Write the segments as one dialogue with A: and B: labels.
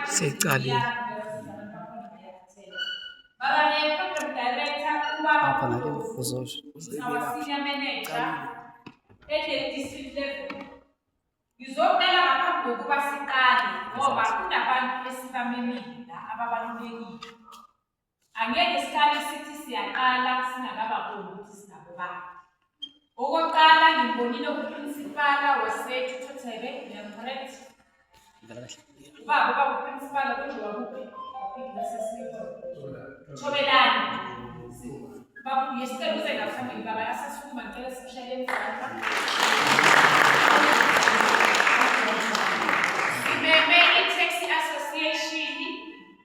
A: secaleni apha nake
B: district level. Ngizocela ngaphambi kokuba siqale ngoba kunabantu esibamemile la ababalulekile. Angeke siqale sithi siyaqala singakababoni ukuthi sinabo bani. Okokuqala ngibonile uprincipala wasethu Thothebe, correct? Baba uprincipala kwenziwa kuphi? Thobelani. Baba yesicelo sengaphambili baba asasukuma ngicela sishayele emzansi. Taxi Association,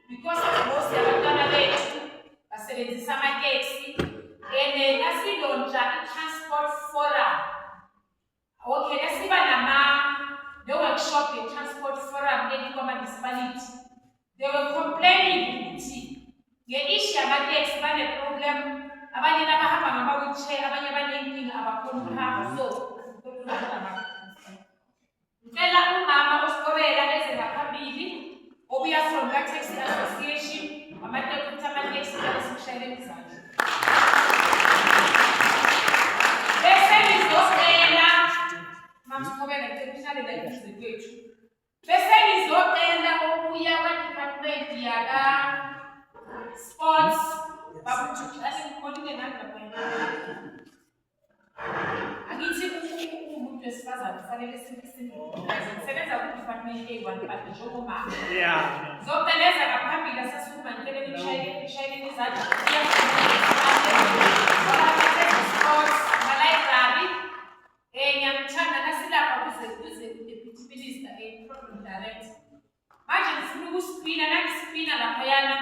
B: because of most abantwana bethu basebenzisa amateksi and nasilontsha i-transport forum. Okay, nasiba the workshop ye-transport forum kwama-municipality. They were complaining ukuthi nge-issue yamateksi bane-problem, abanye nabahamba ngama-wheelchair, abanye banenkinga abakhona ukuhamba, so ngicela umama osikobela eze ngaphambili obuya from ka-Taxi Association amateksi alasikushayela emzansi. Bese ngizocela mamsikobela ngicela la ibize kwethu. Bese ngizocela obuya kwa-department yaka-sports babujuju asengikhonile nani lapha. Angithi umuntu wesifazane kufanele sisebenza ku-department A1 but njengomama. Ngizocela ngaphambili asasukuma ngicela nishayeleni izandla sports ama-library. Ngiyamthanda nasilapha kuze u-deputy minister program director. Manje ngifuna ukuspina nangispina laphayana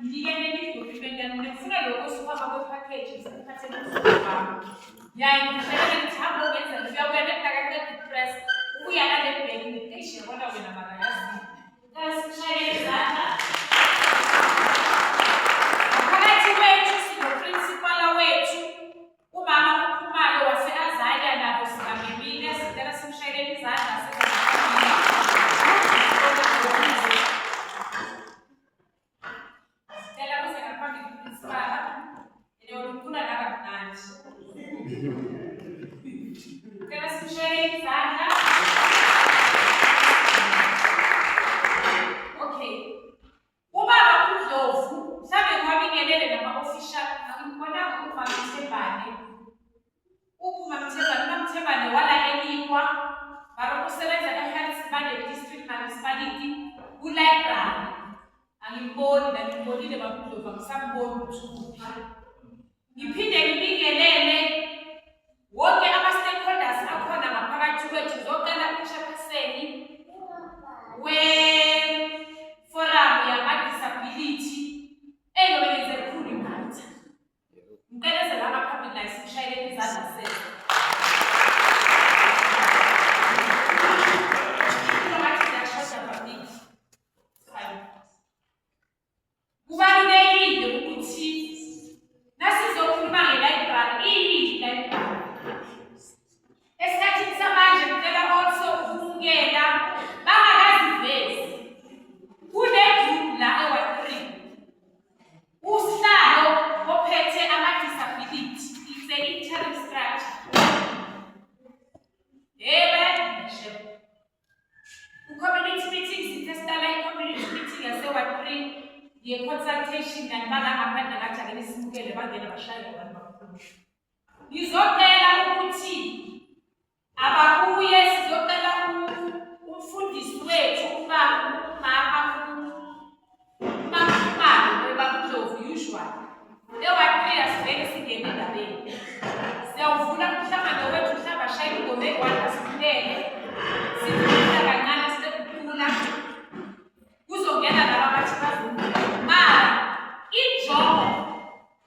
B: ngiyikelele i-document yami ngifuna lokho sikhwama kwe-package ngiphathele usukwami. Ngiyayihlela ngithamba ukwenza uyabuya nekudakaqeda i-press ubuya nale bheki ngitishe bona wena makayazini. Ngicela sikushayele izandla. Phakathi kwethu sinoprincipala wethu umama uPhumalo wase-Azania nabo sikamemile sicela simshayelele izandla sicela kuze ngaphambili uprincipala ufuna nakamnandi. Sicela simshayelele izandla. Okay. Ubaba uNdlovu mhlawumbe ngwabingelele nama-official angibonanga umama Mthembane. Umamthembane wala elikwa baro kusebenza eHarrisburg district municipality ku-library. Angimboni nangibonile babuNdlovu angisamboni ukuthi ngiphinde ngibingelele wonke ama-stakeholders akhona ngaphakathi kwethu. Ngizocela uchairperson we-forum yama-disability engobenze khulu imphatha. Ngicela la ngaphambili la sishayelele izandla sethu. Kubalulekile ukuthi nasizokhuluma nge-library iyi-library. Esikhathini samanje ngicela also ukubukela bangakazivezi. Kune-group la e-Y3 usihlalo ophethe ama-disability. It's an interim structure. Community meetings sitestala i-community meeting yase-Y3 ye-consultation kanti bangahambani nakajabele simukele bangena bashayele abantu bakhulu. Ngizocela ukuthi ababuye sizocela umfundisi wethu umama babuNdlovu usual. E-Y3 asivele singene endabeni. Siyawuvula umhlangano wethu mhlawumbe ashayele ingoma eyi-1 asivulele sivula kancane sekukhula kuzongena laba abathi bazungule. Mara injongo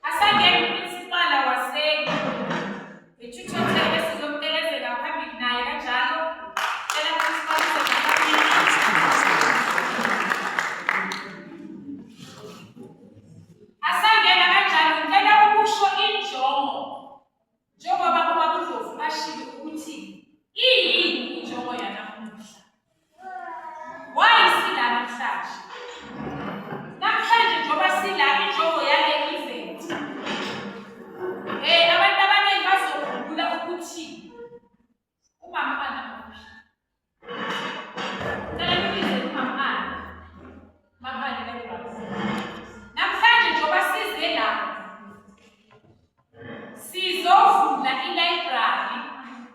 B: asangena uprincipala wase-Thothebe sizomtelezela phambili naye kanjalo namhlanje. Namhlanje njengoba sila injongo yale event. Abantu abaningi bazokhumbula ukuthi umama anamaphi. Cela nibize umama ani. Mama ani leBrazil. Namhlanje njengoba size la sizovula i-library.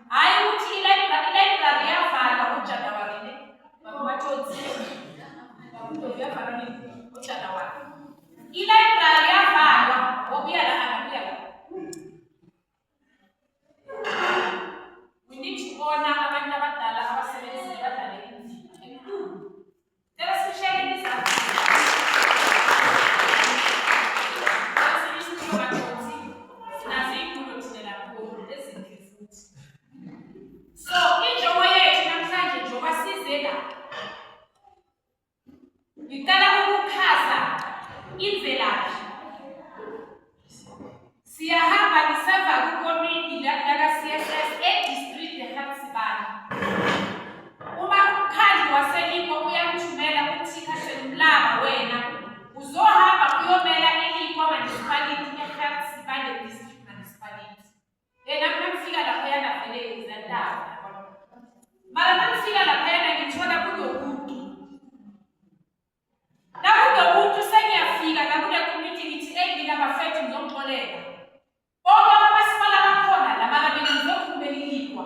B: Hayi ukuthi i-library yavalwa ngoJanuwari. Babathothi. Babuye yavalwa ngoJanuwari. I-library yavalwa ngokuya la. We need to honor abantu abadala abasebenzile badlale indima enkulu. Let us share this out. So, injongo yethu namhlanje njengoba size la. Ngicela ukuchaza imvelaphi. Siyahamba ngiseva kukomiti laka-CSS e-district eHartsibana. Uma umkhandlu waseLikwa uyamthumela uThika Shenumlaba wena uzohamba uyomela eLikwa municipality eHartsibana district municipality. Nakufika lapho yana vele izandaba. Mara nakufika lapho yana ngithola kunomuntu. Nakunomuntu sengiyafika la kule committee ngithi ngina bafethu ngizomxolela. Bonke abamasipala bakhona la mara mina ngizokhumbela iLikwa.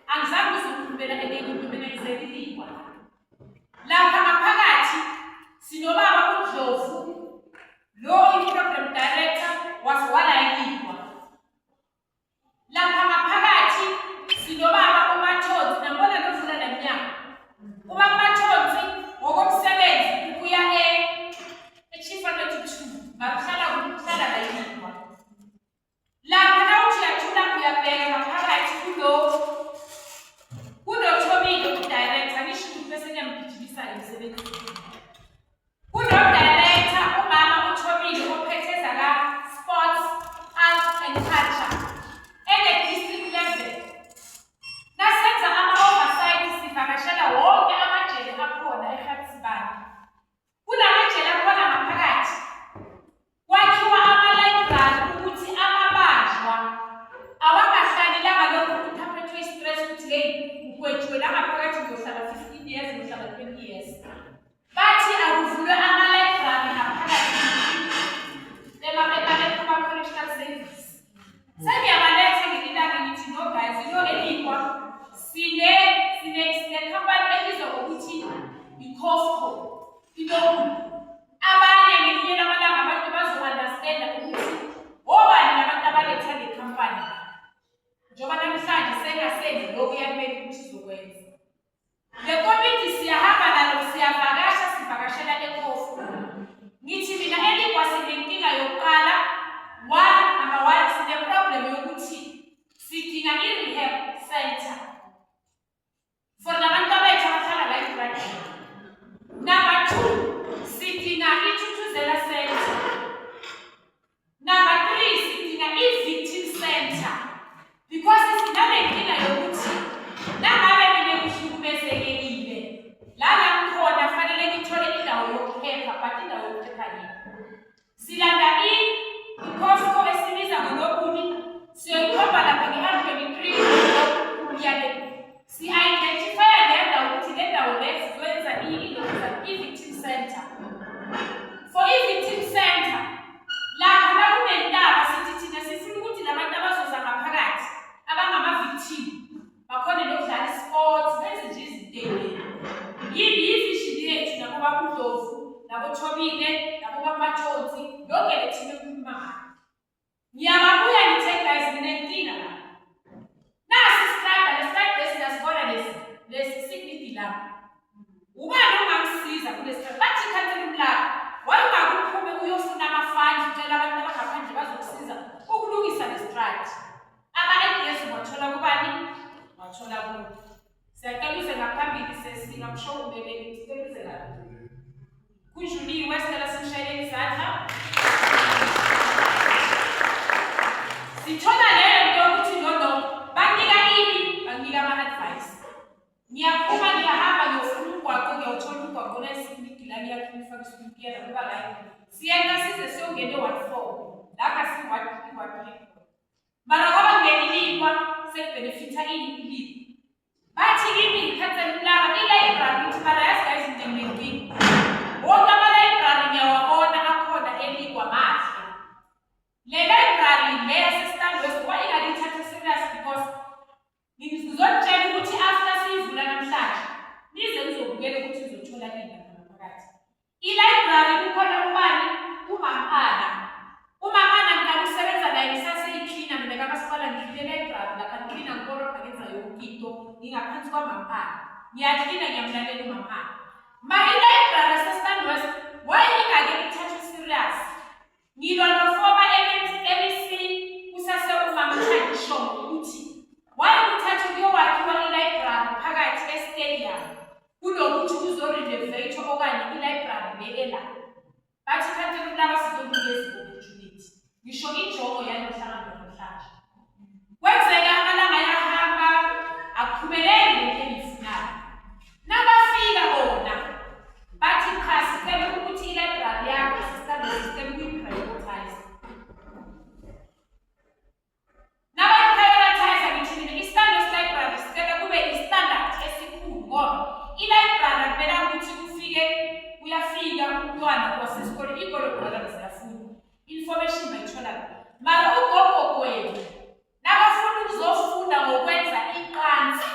B: Angizange ngizokhumbela mina ngizela iLikwa. Lapha ngaphakathi sinobaba uDlovu lo i-program director wala iLikwa. Lapha ngaphakathi sinobaba uMathonsi nambona lovula lemnyango. Ubaba Mathonsi ngokomsebenzi ukuya e-Chief Executive bakuhlala la iLikwa. Lapha nawuthi uyathula uyabheka ngaphakathi kunoThobile udirector ngisho ukuthi bese ngiyamgijimisa emsebenzini. Kuno-director umama uThobile ophethe zaka-sports, arts and culture ene-district level. Nasenza ama-oversight sivakashela wonke amajele akhona eHartsibana. Kulamajele akhona ngaphakathi kwakhiwa ama-library ukuthi amabanjwa awakahlali laba lokhu ukuthi aphethwe i-stress ukuthi hey ukwethiwe la ngaphakathi ngiyohlala 15 years ngiyohlala 20 years. Bathi akuvulwe ama-library ngaphakathi ema-correctional service. Sengiyabaletha ngililanga ngithi no guys eLikwa sine-company ebizwa ngokuthi i-Costco. Abanye ngelinye lamalanga abantu bazo-understanda ukuthi obani nabantu abaletha le company. Njengoba namhlanje sengasenzi lokhu yamele ukuthi izokwenza. Le committee siyahamba nalo siyavakasha sivakashela eKhofu. Ngithi mina eLikwa sinenkinga yokuqala. Number one, sine-problem yokuthi sidinga i-rehab center for labantu abethu abahlala la eBrandon. Number two, sidinga i-Thuthuzela center. Number three, sidinga i-victim center because sinanenkinga yokuthi nangabe mina ngihlukumezekile la ngikhona fanele ngithole indawo yokuphepha but indawo yokuphepha yini. Silanda i-Costco esibiza ngolobuni siyoyikhomba lapha nge-R23 uyale si-identifya le ndawo ukuthi le ndawo le sizokwenza i-victim center. For i-victim center lapha nakunentaba sithi thina sifuna ukuthi labantu abazoza ngaphakathi abangama-victim bakhone nokudlala i-sports benze nje izinto yini yivishini yethu nabobaba uDlovu naboThobile naboBamathonsi yonke le team ekhuluma ngayo. Ngiyababuya ngithe guys nginenkinga la. Nasi struggle siyasibona lesi signidi lapha. Ubani ongangisiza kule struggle? Bathi khathele umlaba. Wayengakuphume uyofuna ama-funds utshela abantu abangaphandle bazokusiza ukulungisa le struggle. Ama-ideas wathola kubani? Wathola kubo. Siyaqalise ngaphambili singamsho umbeleli sicelize la. Kunjuliwe sicela simshayele izandla. Sithola leyo nto ukuthi no banika ini banika ama-advice. Ngiyaphuma ngiyahamba ngiyofuna umgwaqo ngiyawuthola umgwaqo uvule igilani yakhe ifake isipikera kuba right. Siyena size siyongena e-ward 4 lapha si-ward 3. Mara ngoba ngelilipwa sekubhenefitha ilipwa. Bathi kimi ngikhathalulaba i-library ithi mara yazi guys into enginenkinga. Wonke ama-library ngiyawabona akhona elikwa mahle. Le library le yase-Stand West why ingalithatha serious because ngizotshela ukuthi after siyivula namhlanje nize nizobukela ukuthi uzothola ini lapha phakathi. I-library kukhona ubani uMamana. UMamana ngikusebenza naye ngisaseyiklina mina kamasipala ngikline library lapha ngiklina ngikoroba ngenza yonke into ngingaphansi kwaMamana. Ngiyaklina ngiyamlalela uMamana. Mara i-library yase-Stand West why ingake ithathwe serious. Ngilwa nofoba MEC kusase umama Thandisho ukuthi why uthathe kuyowakhiwa i-library phakathi e-stadium kunokuthi uzorenovate okanye i-library le ela. Bathi kanti kulaba sizokunikeza i-opportunity. Ngisho injongo yalomhlangano namhlanje. Kwenzeka amalanga ayahamba akuphumeleli lento engiyifunayo. Nabafika bona bathi cha sicela ukuthi i-library yakho sisicela ukuyi-prioritize. Nabayi-prioritize ngithini i-Stand West Library sicela kube i-standard esikhulu ngoba i-library kumele ukuthi kufike uyafika umntwana wasesikole ikolo kodwa ziyafunda. Information bayithola. Mara ugogo kwenu nabafuna ukuzofunda ngokwenza iqansi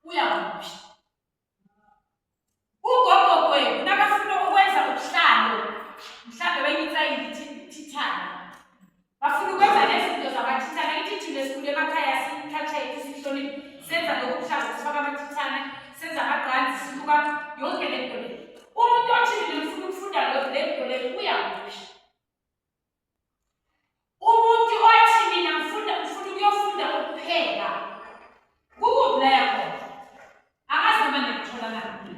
B: uyakuphi? Ugogo kwenu nabafuna ukwenza ubuhlalo mhlambe bayitayithithana. Bafuna ukwenza lezinto zabathithana ithi lesikulo emakhaya sithatha isihloni senza lokuhlala sifaka amathithana senza amagranzi sibuka yonke le nto le. Umuntu othi ngifuna ukufunda le nto le uyakuphi? Umuntu othi mina ngifuna ukuyofunda ukupheka kukuphi lapho? Angazi noma ngikuthola ngaphi.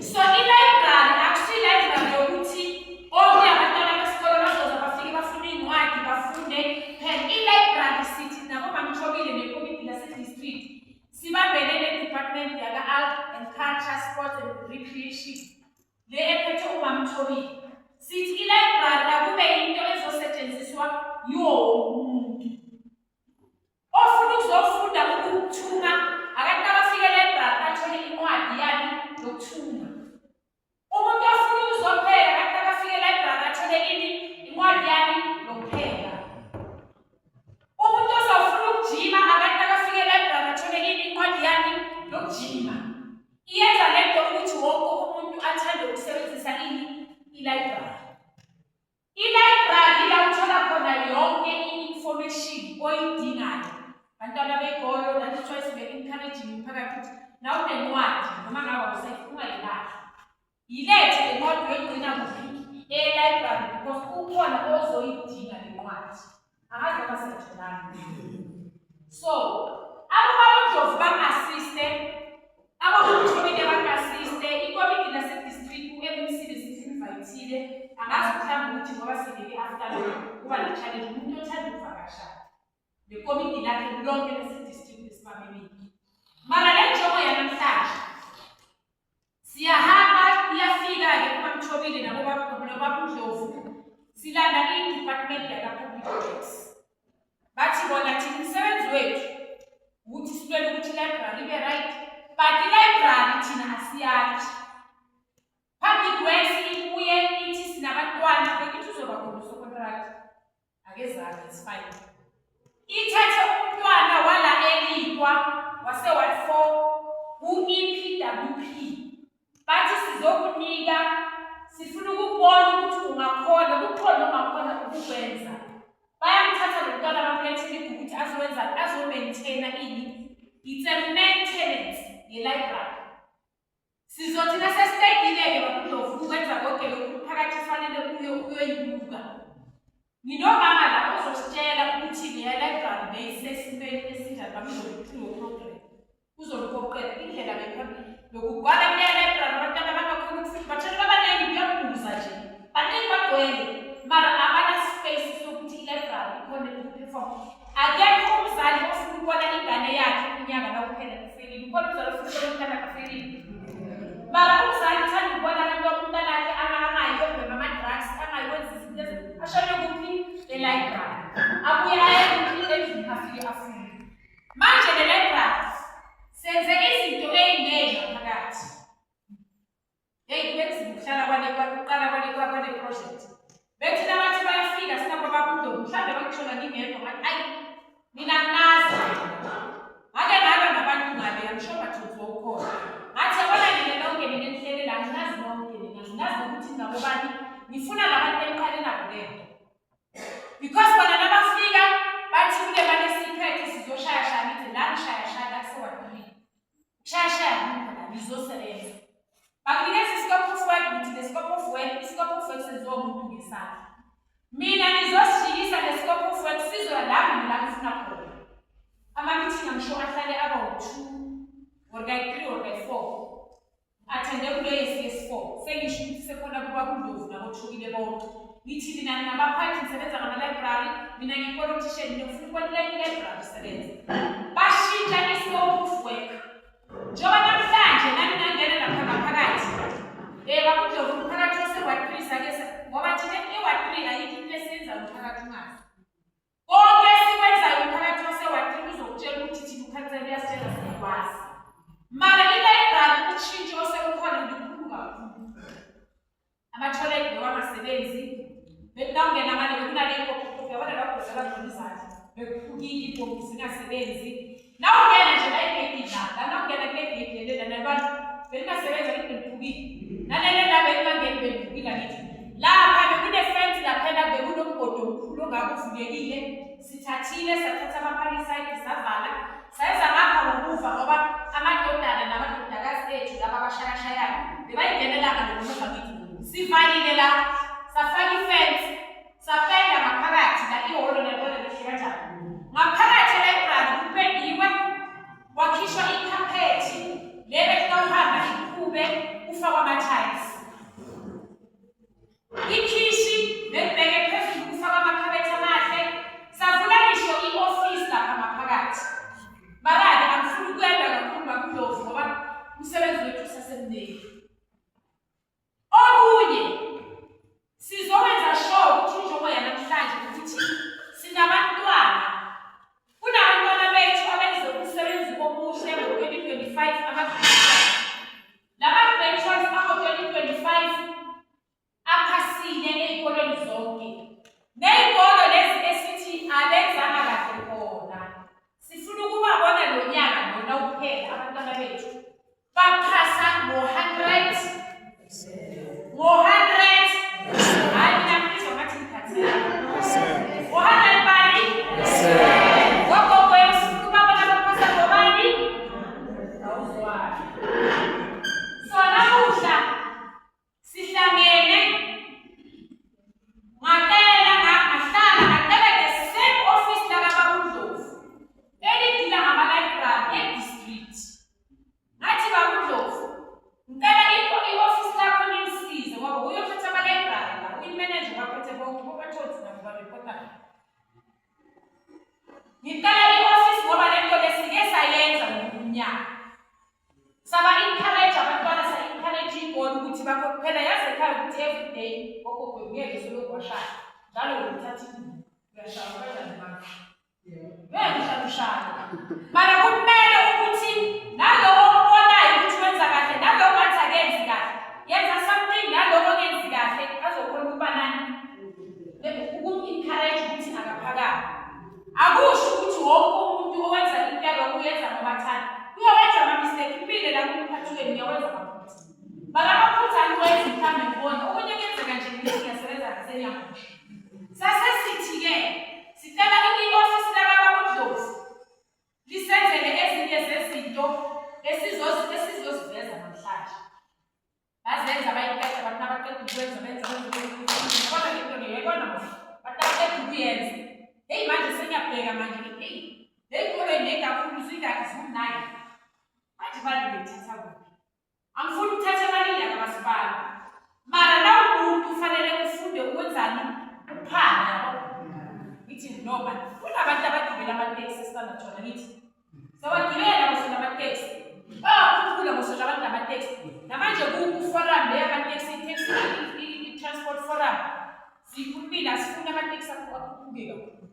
B: So i-library akusi-library yokuthi onke abantwana besikole bazoza bafike bafunde iy'ncwadi bafunde phela. I-library sithi nabomamthobile nekomiti lase-district sibambene ne-department yaka-Art and Culture, Sports and Recreation le ephethe umamthobile. Sithi i-library akube yinto ezosetshenziswa yiwo umuntu ofuna ukuzofunda ukuthunga. Abantu abafike e-library bathole incwadi yani yokuthunga. Umuntu ofuna ukuzopheka abantu abafike e-library bathole ini incwadi yani yokupheka. Umuntu ozofuna ukujima abantu abafike e-library bathole ini incwadi yani yokujima. Iyenza lento ukuthi wonke umuntu athande ukusebenzisa ini i-library. I-library la uthola khona yonke i-information oyidingayo. Bantwana bekolo that is why sibe-encouraging umphakathi ukuthi nawe unencwadi noma ngabe awusayifuna ungayilahli. Yilethe le ncwadi uyoyigcina kuphi? E-library because ukhona ozoyidinga le ncwadi. Angazi noma siyatholana. So ababandlovu bang-assiste abamthobile bang-assiste ikomiti lase-district u-MEC besi-invayithile. Angazi mhlawumbe ukuthi ngoba sibeke-afternoon kuba ne-challenge umuntu othanda ukuvakasha le komiti lakhe lonke lase-district lesibambeleki. Mara le njongo yanamhlanje siyahamba iyafika-ke kumamthobile nabobabandlovu silanda i-department yaka-public works. Bathi bona thina umsebenzi wethu ukuthi silwele ukuthi i-library ibe right but i-library thina asiyathi. Public works ibuye ithi sinabantwana bekuthi uzoba khona usokontract akezange it's fine. Ithathe umntwana wala elikwa wase-ward 4 ku-EPWP bathi sizokunika sifuna ukubona ukuthi ungakhona kukhona ongakhona ukukwenza. Bayamthatha lo mntwana bamlethele ukuthi azomaintaina ini it's a maintenance ye-library. Sizothi nasesitayidile-ke babandlovu ukwenza konke lokhu phakathi fanele uyoyibuka. Nginomama la ozositshela ukuthi le library beyisesimeni esinjani babizokuthiwa program. Uzolukoqela indlela lokugcwala kule library abantwana bangakhona ukufika bathole babaningi kuyabuza nje. Baningi bagcwele mara abana-space sokuthi i-library ikhona ukuperform. Akekho umzali ofuna ukubona ingane yakhe unyaka la uphela kufelile. Ukhona umzali ofuna ukubona umntana kufelile. Mara umzali uthanda ukubona abantu ngihlala kwale project. Bethi nabathi bayafika sinabo babudo mhlambe bakuthola ngingekho ngathi ayi mina nginazi. Ake ngaba nabantu ngabe ngisho bathi uzokhona. Ngathi yabona nina lonke ninenhlele la nginazi lonke nina nginazi ukuthi ngabo bani ngifuna labantu emqale nabo lento. Because bona nabafika bathi kule manje sikhethe sizoshaya shaya ngithi la ngishaya shaya la kusewathini. Shaya shaya ngizosebenza. Bakunikeza iscope of work ukuthi the scope of work senziwa umuntu ngesandla. Mina ngizosishikisa le scope of work sizoya la mina ngifuna khona. Ama-meeting ngisho ahlale aba 2 or 3 or 4. Athende kule CS4. Sengisho ukuthi sekhona kuba kuNdlovu nabothukile bonke. Ngithi mina nabaphathi ngisebenza ngama-library, mina ngiyi-politician ngifuna ukweluleka i-library isebenza. Bashintsha i-scope of work. Njengoba namhlanje nami nangena lapha ngaphakathi. BabuDlovu umphakathi waseWatrisa ke ngoba thina eWatrisa ayikho into esenza umphakathi ungazi. Konke sikwenzayo umphakathi waseWatrisa uzokutshela ukuthi thina ukhansela uyasitshela sikwazi. Mara i-library utshintsho osekukhona likhulu kakhulu. Ama-toilet bewangasebenzi. Bekungena amane bekunale ipopho yabona lapho zalagcona izandla. Bekuphukile ipopho zingasebenzi. Nawungena nje la igate la nawungena kule gate lena nabantu belingasebenza liphukile. Nalele la bekungangeni bephukile ngithi lapha bekune fence laphela bekunomgodo omkhulu ongakuvulekile. Sithathile sathatha ama-palisade savala. Sayenza ngapha ngokuva ngoba amadodana namadodakazi ethu laba abashayashayayo bebayingenelanga nomuva ngithi sivalile la safaka ifence sapenda ngaphakathi la ihholo nebona lihle kanjani. Ngaphakathi e-library kupendiwe wakhishwa ikhapethi lebe kutawuhamba ikhube ufakwa ama-tiles. Ikhishi bekubheke phezulu kufakwa amakhabethi amahle. Savula ngisho i-office lapha ngaphakathi. Mara-ke angifuni ukuyenda kakhulu babuDlovu ngoba umsebenzi wethu usasemnengi. Okunye sizowenza sure ukuthi injongo yanamhlanje ukuthi sinabantwana. Kunabantwana bethu abenze umsebenzi omuhle ngo-2025 ama-graduates. Lama-graduates ango-2025 aphasile ey'koleni zonke. Ney'kolo lezi esithi abenzanga kahle khona. Sifuna ukubabona lo nyaka nona uphela abantwana bethu baphasa ngo-100. Hayi mina ngizwa ngathi ngikhathele. Ngo-100 bani? Gogogo sifuna ukubabona baphasa ngobani? Awuzwani. So namuhla sihlangene ngahlala the same office lakababuDlovu elidila ngama-library e-district. Ngathi babuDlovu ngicela i-office lakho nilisize ngoba uyophetha ama-library la uyi-manager baphethe bonke bobathothi nabo barepotana. Ngicela i-office ngoba lento lesike sayenza ngomnyaka. Saba-encourage abantwana sa-encourage iy'kole ukuthi bakho kuphela yazi ekhaya ukuthi everyday ogogo ngeke solokhu washaya. Njalo uthatha ikhulu uyashaya kanjani manje? Ngihlala. Mara kumele ukuthi nalowo obonayo ukuthi wenza kahle nalowo ngathi akenzi kahle. Yenza something nalowo ongenzi kahle azokhona ukuba nani? Ukum-encourage ukuthi akaphakame. Akusho ukuthi wonke umuntu owenza into yalokho uyenza ngobathanda. Uyawenza ama-mistake impilo la kumphathweni uyawenza amaphutha. Mara amaphutha aniwenzi mhlawumbe ngibona okunye kuyenzeka nje ukuthi ngiyasebenza ngasenyamosha. Sasesithi-ke sicela i-office lakababuDlovu lisenzele ezinye zezinto esizoziveza namhlanje. Bazenza bayiqeda abantu abaqeda ukwenza benza kodwa le nto ngiyayibona manje abantu abaqeda ukuyenza. Heyi manje sengiyabheka manje heyi ey'kolweni kakhulu zingaki ziwu-9 manje imali bethatha kuphi? Angifuni ukuthatha imali yakamasipala. Mara la umuntu ufanele ufunde ukwenzani uphana yabo. Ngithi noma kunabantu abagibela amateksi esisandathona ngithi sawagibela ngosona amateksi. Bayakhuphula ngosona abantu namateksi. Namanje ku-forum le yamateksi i-transport forum. Sikhulumile asifuni amateksi akhuphuke kakhulu.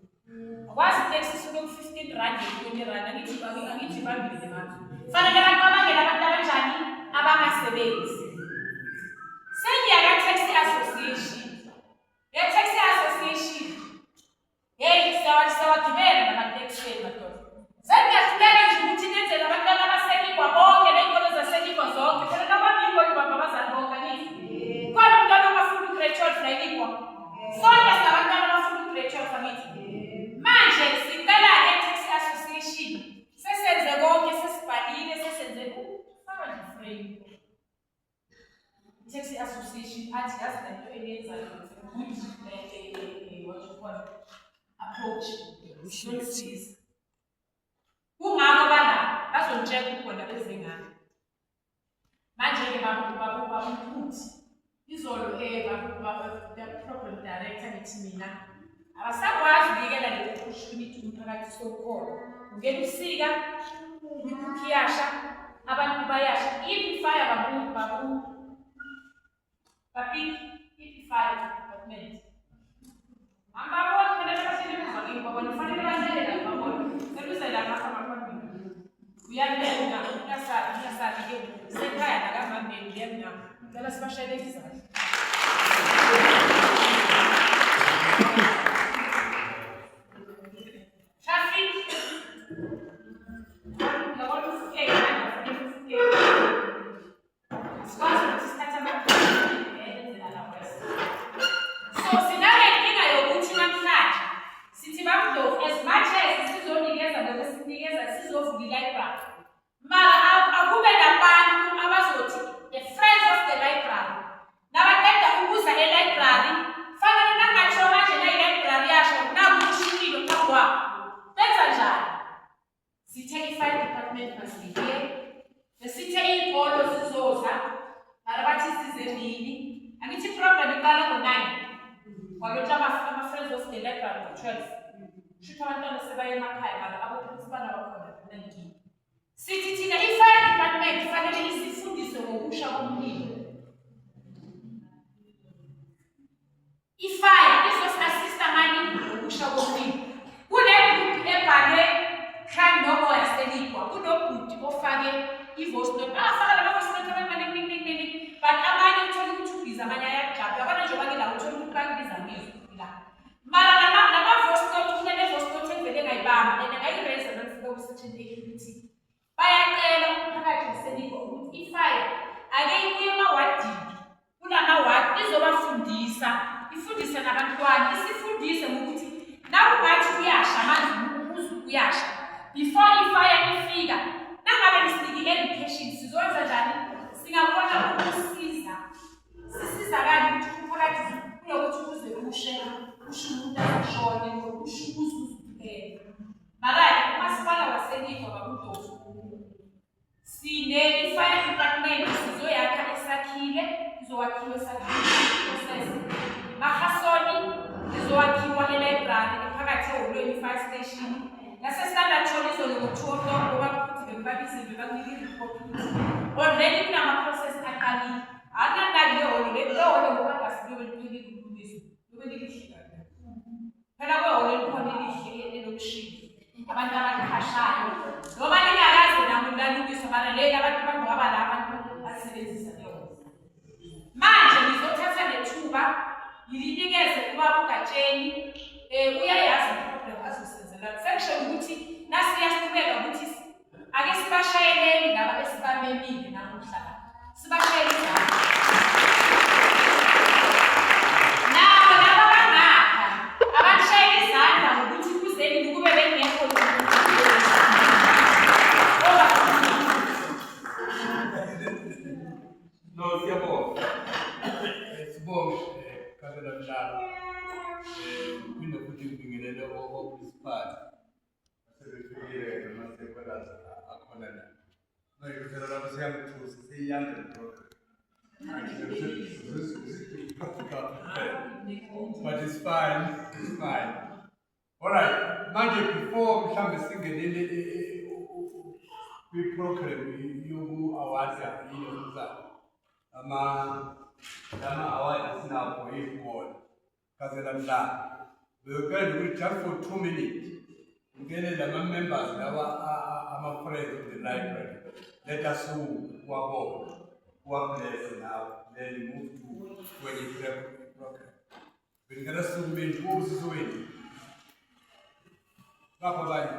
B: Akwazi iteksi isuke ku-R15 no-R20 angithi bambile manje. Fanele abantu abangela abantu abanjani abangasebenzi. competition athi yazi lento eyenzayo what you call approach siyosiza kungako bana bazongitshela ukubona bezengane manje-ke babamfuthi izolo the program director ngithi mina abasakwazi ukubikela le opportunity umphakathi sokhona ungena usika ukukhiyasha abantu bayasha iphi-fire iphi-fire department ambabona khona bahleli emzwakeni babona kufanele bahlele la babona seluze la maphambili uyalenga uyasabi-ke sekhaya nakamambeni uyanama ngicela sibashayele izandla sithi thina i-fire department kufanele isifundise ngokusha komlilo. Ifire izosiasista mani ngokusha komlilo. Kunegroup ebhalwe crime nomo yaselikwa kunobhuti ofake i-voice note afaka lama voice note abaningi but amanye uthola ukuthi ubhiza amanye ayajabula abanye nje bake la uthola ukuthi bakubiza ngizwi la mara lama voice note kunene voice note evele ngayibamba and ngayireza nangifika ku-section ukuthi bayacela umphakathi waselikwa ukuthi ifire ake ibuye emawadini kulama-wadi izobafundisa ifundise nabantwana isifundise ngokuthi nawungathi uyasha manje umuzi uyasha before ifire ifika nangabe nisinike education sizoyenza njani singakona ukusiza sisizakala ukuthi umphakathi kunokuthi kuze kushe umuntu ashone ngokusho ukuzuzuphela mara-ke umasipala waselikwa bakudofu sine i-fire department sizoyakha esakhile izowakhiwa process mahasoni izowakhiwa e-library ephakathi ehholweni i-fire station nase-standard shore izolokuthono obakuthi bebabizile bakunike i-report already kunama-process aqalile ananaki lehholo lehholo ngokagasi lobe liphele kulungiswa lobe lilihle phela kwehholo likhona elihle elokushini abantu abakhashayo noma lingakaze namulaliswa mara leli abantu bangcwaba la abantu basebenzisa lehholo manje ngizothatha lethuba ngilinikeze ubaba uGatsheni uyayazi iprogram azosenzela section ukuthi nasiyasiqhubeka ukuthi ake sibashayeleni laba esibamemile namuhla sibashayele njalo nawo laba bangapha abashayela izandla ngokuthi kuzeni kube bengekho
A: no siyabonga Kabela Mhlaba phinde futhi ngibingelele oprincipal asebefikile namasekwelazi akhona la ngiyithela lapho siyangithusa siyiyanda program but it's fine all right manje before mhlambe singenele kwi-program yoku-awada yilomzamo Lama award is now for him called Kabela Mhlaba. We're going to read just for 2 minutes. Again, the members, I'm afraid of the library. Let us who are bored, who are blessed now, then move to when you program. We're going to zoom in, who's doing? Papa Bye.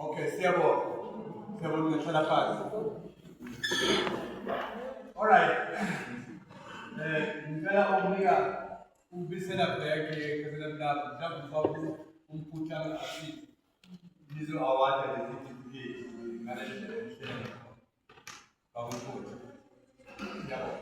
A: Okay, siyabonga ngihlala phansi. All right. Ngicela ukunika ubisela bheke kazelamdaba mhlawumbe umphutha asithi lizo award certificate management bawuphutha yabo.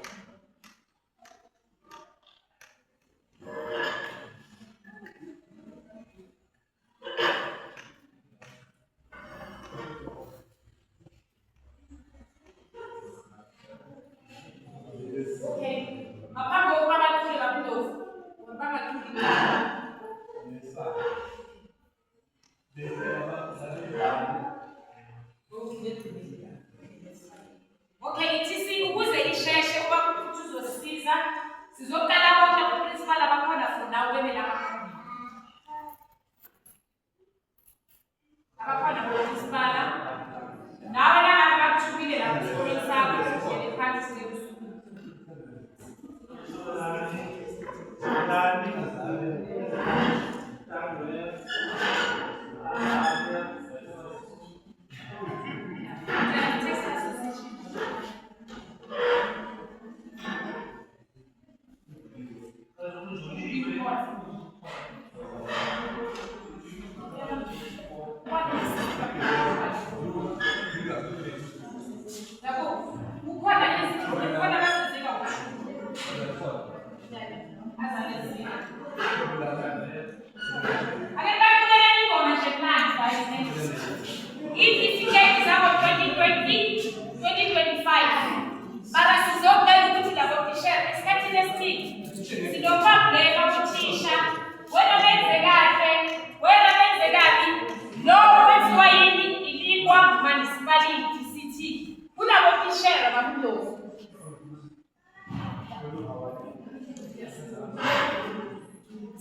B: Okay, itisi ukuze isheshe uba uzosiza sizoqala bonke ku-principal abakhona for now bemela abakhona ku-principal nawe nalabo bakuthumile lapho esikolweni sakho sivele phansi sekusuku.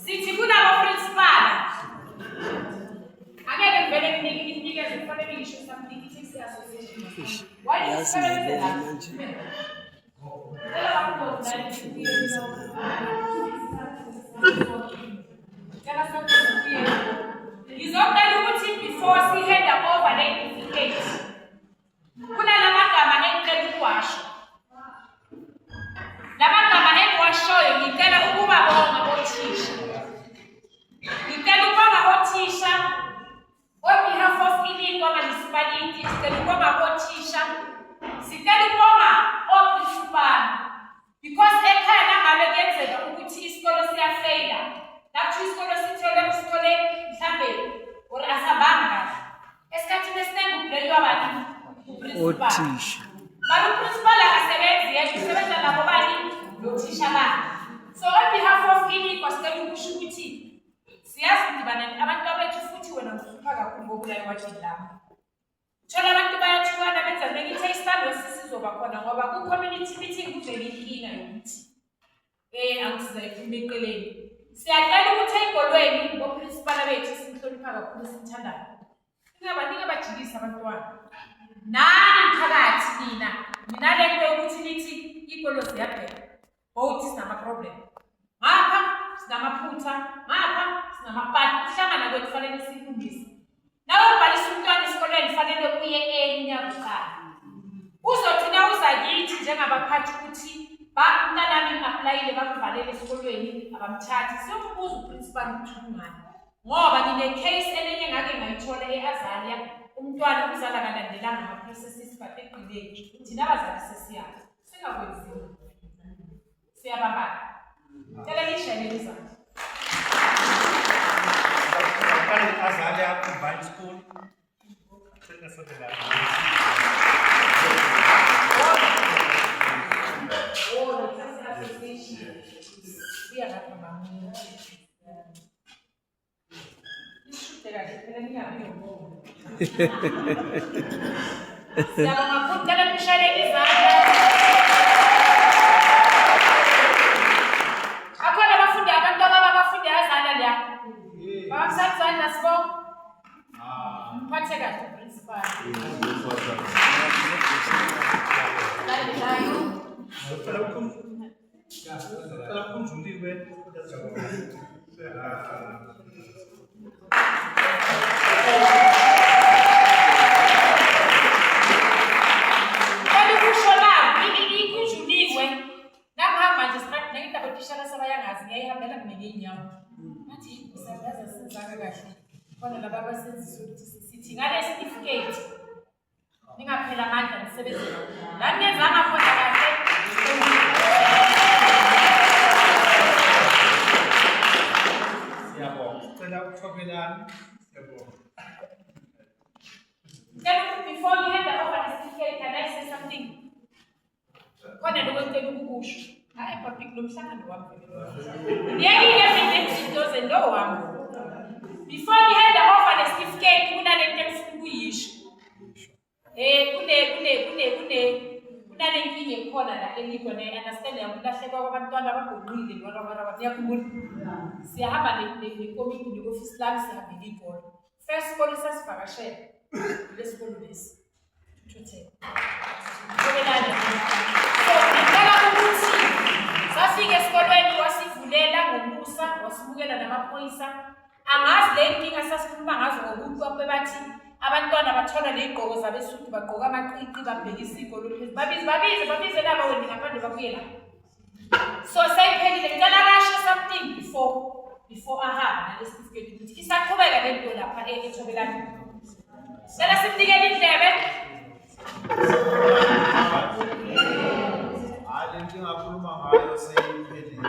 B: Sithi kunabo principal angeke vele nginikeze kufanele ngisho something taxi association why do you say that ngizocela ukuthi before sihenda over le certificate kunalamagama engicela ukuwasho. Lamagama engiwashoyo ngicela ukuba bonga othisha. Ngicela ukubonga othisha on behalf of Inikwa Municipality, sicela ukubonga othisha, sicela ukubonga o-principal because ekhaya nangabe kuyenzeka ukuthi isikole siyafeyila lapho isikole sithole mhlambe or asabanga kahle esikhathini esiningi ubhekwa abantu u-principal. But u-principal akasebenzi yedwa usebenza nabo bani nothisha bakhe. So on behalf of Inikwa sicela ukusho ukuthi siyazi ukuthi abantu abethu futhi wena uhlupha kakhulu ngokulayo wathi lapho. Thola abantu bayathukana benza ngithi isithandwa sisizoba khona ngoba ku-community meeting kuvele inkinga yokuthi angisizayikhuluma eqeleni. Siyaqala ukuthi ey'kolweni ngo-principal bethu simhlonipha kakhulu simthandayo. Ningabajikisi abantwana. Nani mphakathi mina lento yokuthi nithi iy'kolo ziyabheka both sinama-problem. Ngapha sinamaphutha, ngapha sinamapati, ukuhlangana kwethu kufanele sifundise. Nawe ubhalisa umntwana esikoleni kufanele uye enye yakuqala. Uzothi na uzakithi njengabaphathi ukuthi umntanami ngi-aplayile bakuvalele esikolweni abamthathi. Siyombuza u-principal ukuthi ungani. Ngoba ngine-case enenye ngake ngayithola e-Azalia umntwana umzali akalandelanga ama-processes but egqileki. Thina abazali sesiyazi. Singakwenziwa. Siyabambana. Tela ngishayele izandla.
C: Azalia Combined School.
B: kahle. Khona laba abasenzisa ukuthi sithi ngale certificate. Ningaphela amandla nisebenzela. La niyezama khona kahle.
C: Siyabonga. Sicela ukuthobelana.
A: Siyabonga.
B: Before you hand over the certificate, can I say something? Khona lokwentela ukukusho. Hayi public lomhlangano wami. Ngiyeke everything doesn't know wami. Before you hand over the certificate, kunalento engifuna ukuyisho. Kunanenkinga ekhona la elikho ne-understand ukulahleka kwabantwana abagonqile nolabantwana niyakhumbula. Siyahamba nekomiti ne-office lami sihamba ngibhola. First sikole sasivakashela. Lesikole lesi. Thuthela. Ngibelana. So ngicela ukuthi safika esikolweni wasivulela ngomusa wasibukela namaphoyisa. Angazi le nkinga sasikhuluma ngazo ngokuthi bathi abantwana bathola lezigqoko zabesuthu bagqoka amaqiqi babheka isiko lophezulu babize laba wena ngaphandle babuye la. So sayiphelile ngicela kasho something before ahamba nale certificate ukuthi isaqhubeka le nto lapha eThobelani. Sela simnikele indlebe.
C: Hayi le nto engakhuluma ngayo seyiphelile.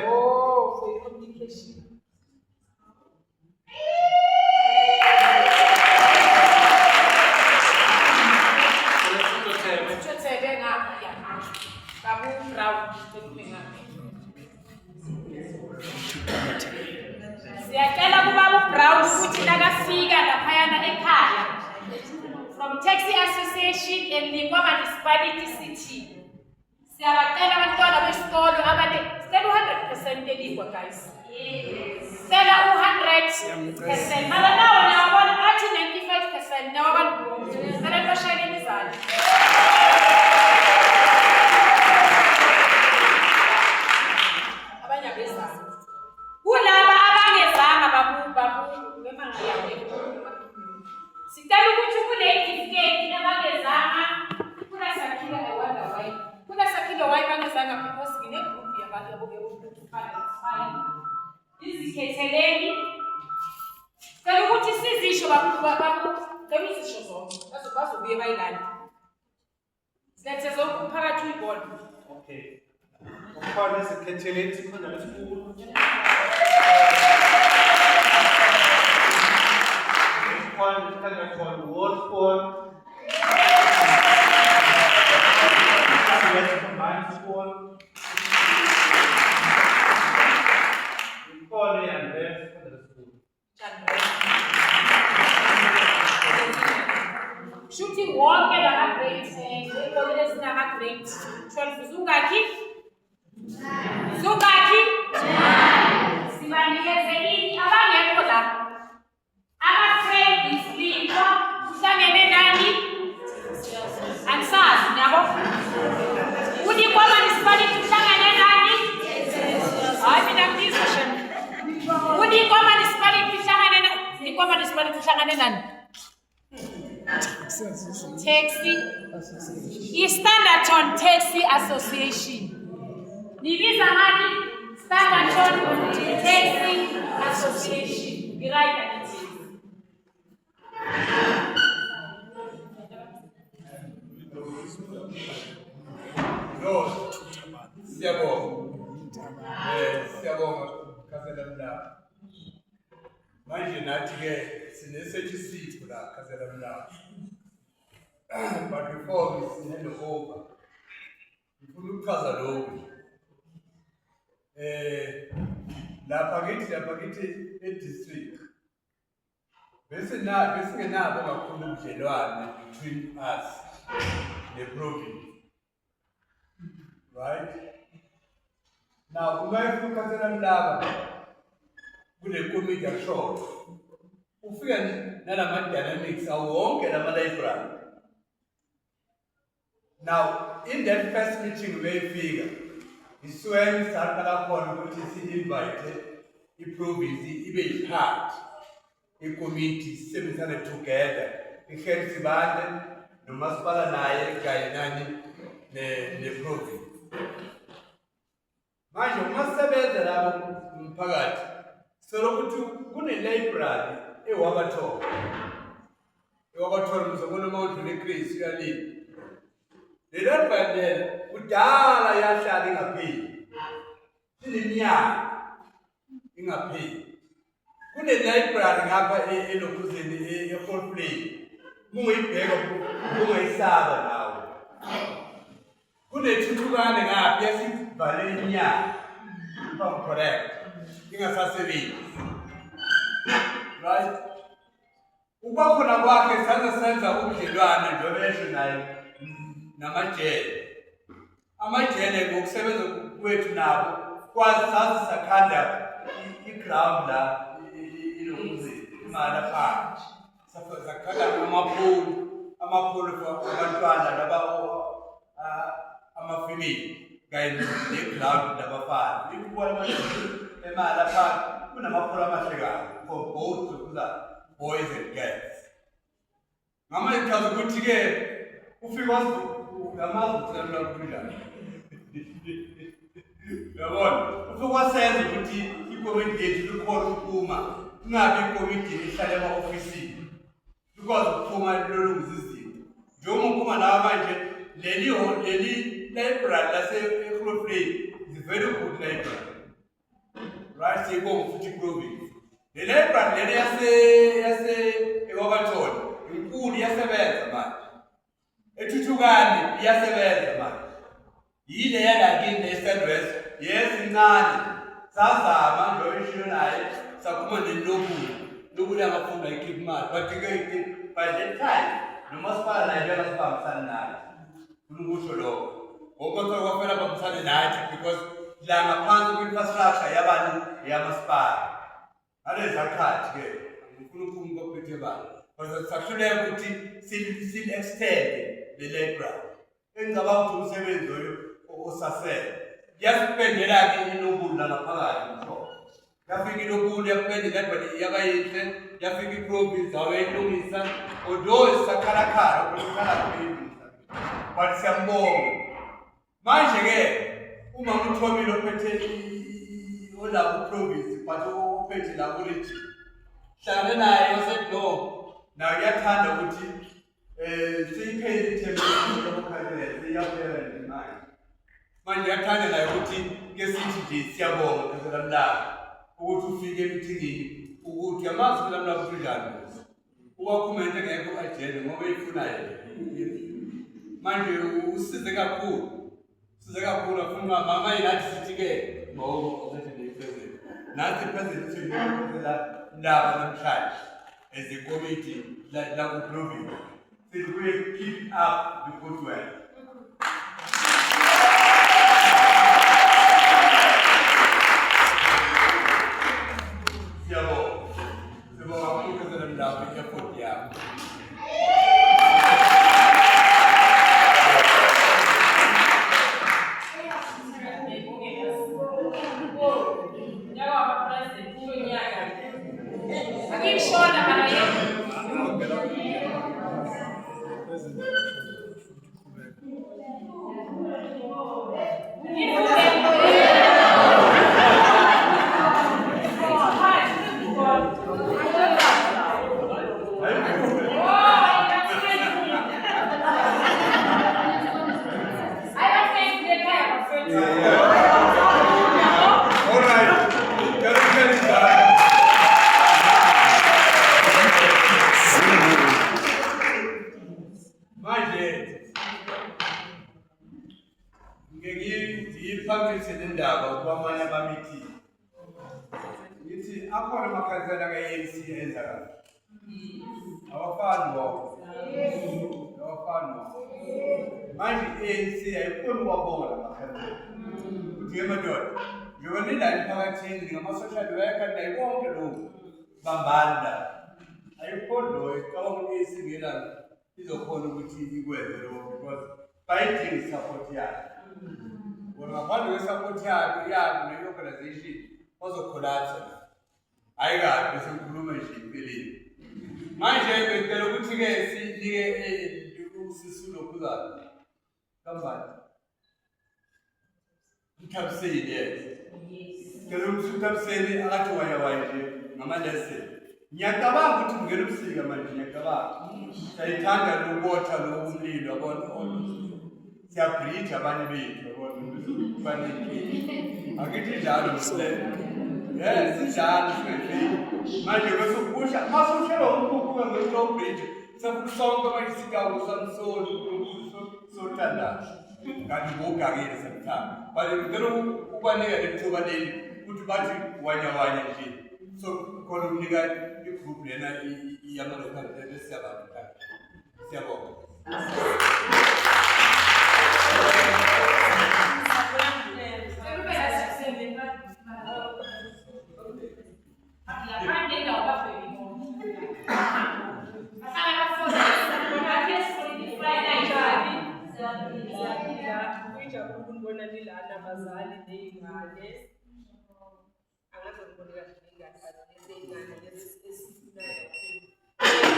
B: Oh, for communication. Siyacela kubaba uBrown ukuthi nakafika laphayana ekhaya from Taxi Association and Lingwa Municipality City. Siyabacela abantwana besikolo abane sicela 100% elingwa guys. Sicela 100%. Mara nawo nawabona athi 95% nawabona sicela bashayele izandla. Abanye abezana. Kulaba abangezanga babu noma ngayabe. Sicela ukuthi kule certificate abangezanga kuna sakila I wonder why. Kuna sakila why bangezanga because ngine group yabantu abokufana fine. Izikhetheleni. Sicela ukuthi sizisho babu lezisho zonke. Bazobuye bayilanda. Silethe zonke umphakathi uyibona.
C: Okay. Ukhona isikhetheleni sikhona lesikhulu. Ukhona isikhetheleni called World Phone. Combined School. Ukhona i-advanced secondary school.
B: Shooting wonke lama grades ekole esinama grades 12 zungaki sibanikeze ini abangekho la ama-friend islipa uhlangene nani angisazi nabo unikwa municipality uhlangene nani hayi mina ngizosho unikwa municipality uhlangene nani Taxi i-Standerton Taxi Association. Nibiza ngani? Standerton Taxi Association. Ngirayita nithi.
A: No. Siyabonga. Siyabonga Khazela Mlawu. Manje nathi ke sinesethisipo la Khazela Mlawu. But before we hand over, ngifuna ukuchaza lokhu. Lapha kithi e-district. Besingenabo kakhulu ubudlelwane between us ne-province. Right? Now, ungayifuna Khazela Mlawu kule committee ashort. Ufika nalama dynamics awonke lama-library. Now, in that first meeting we figure, is when Sarkala Kwan invited the province, even part, a committee, 700 together, the health band, nomasipala naye kanye nani ne-province. Manje uma sisebenza lapho umphakathi sithola ukuthi kune-library eWabathole. eWabathole mzobona uma udlule eChris uyalini. Le-library lena kudala yahlala ingapheli. Ineminyaka ingapheli. Kune-library ngapha elokuzeni e-Hall Play. Ungayibheka ungayisaba nawe. Kunethuthukane ngapha yasivale iminyaka. If I'm correct. Ingasasebenzi. Right? Ukwakhona kwakhe senza ubudlelwane njengoba esho naye namajele. Amajele ngokusebenza kwethu nabo kwazi sakhanda i-ground la ilokuzeni imali phansi. Sakhanda amaphulo for abantwana laba amafamily kanye ne-ground labafana. Ikubona manje emali phansi kunamaphulo amahlekayo for both boys and girls. Mama ichaza ukuthi ke ufika ngamazi ukusebenza kunjani. Yabona, ufika wasenza ukuthi ikomiti yethu likhona ukuphuma, kungabi ikomiti ihlale ema-ofisini. Because ukuphuma lolungiza izinto. Njengoba uphuma nawe manje leli library lase-Ekuroflame is a very good library. Right, siyibonga futhi province. Le library lena eWabathole inkulu iyasebenza manje. Ethuthukane iyasebenza manje. Yile yalakini ne-Southwest yes incane. Sazama njengoba ishilo naye saphuma nelokulu angafunda ikhipha imali. But by that time nomasipala naye njengasibambisana naye. Ukusho lokho. Ngoba kwafela bambisane nathi because la ngaphansi kwi-infrastructure yabantu yamasipala. Alezakhathi ke ngifuna ukuphuma kophethe bani because sahluleka ukuthi sil-extend le library engicabanga ukuthi umsebenzi loyo osasele yasipendela-ke inobulu langaphakathi mhlobo yafika inobulu yapenda library yabayinhle yafika iprovince awayilungisa although isakhalakhala ukukhala but siyambonga manje-ke uma uthomile ophethe olabo province but ophethe la kulithi hlangane naye wasethi no naye uyathanda ukuthi siyiphele ithemba lokukhalela siyaphela nemali manje uyathanda naye ukuthi ke sithi nje siyabonga phela mlaba ukuthi ufike emithingini ukuthi yamazi phela mlaba kunjani uwakhumente ngekho ajele ngoba eyifunayo manje usize kakhulu afuna mama inathi sithi-ke Nanti President Ndaba namhlanje as a committee like Province. So we keep up the good work. Social worker they won't do Bambanda. I called Lloyd, all is together is a whole which he because fighting support yard. When my father was support yard, we have an organization also collapsed. I got this improvement in Billy. My share with the Luciga, that. Come back. Uthabisile, yes. Uthabisile akathi wayawaye ngamalese. Ngiyacabanga ukuthi ngene ubusika manje ngiyacabanga. Sayithanda lo water lo umlilo yabona. Siyabreathe abanye bethu yabona kufanele. Akithi njalo msebenzi. Yes, njalo sifike. Manje besokusha, masushela ukubuka ngento bridge. Sakusonke manje sikawo samsoli sotanda. Kanti ngokagile sometimes. But ngero ukubanika lethuba leli ukuthi bathi wanya nje. So khona unika igroup lena iyama local siyabonga. Siyabonga.
D: Abazali nezingane angazoboneka nezingane esinayo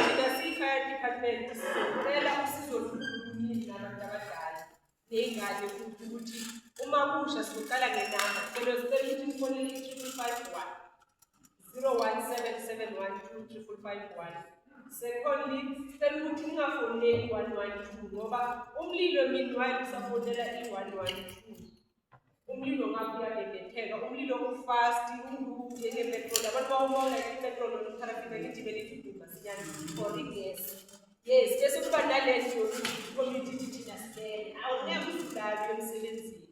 D: thina siyikhaya department sicela usizo olukhulu nabantu abadala nezingane futhi ukuthi uma kusha sizoqala ngenamba sicela ukuthi nifonele 0551 secondly sicela ukuthi ningafoneli 112 ngoba umlilo meanwhile usafonela i-112 umlilo ngabuya bebetheka umlilo ufast ungeke petrol abantu bawubona ipetrol notraffic ngidibele idumba sinyana for igas yes bese kuba nalento community thina sibele awuneke usidlala emsebenzini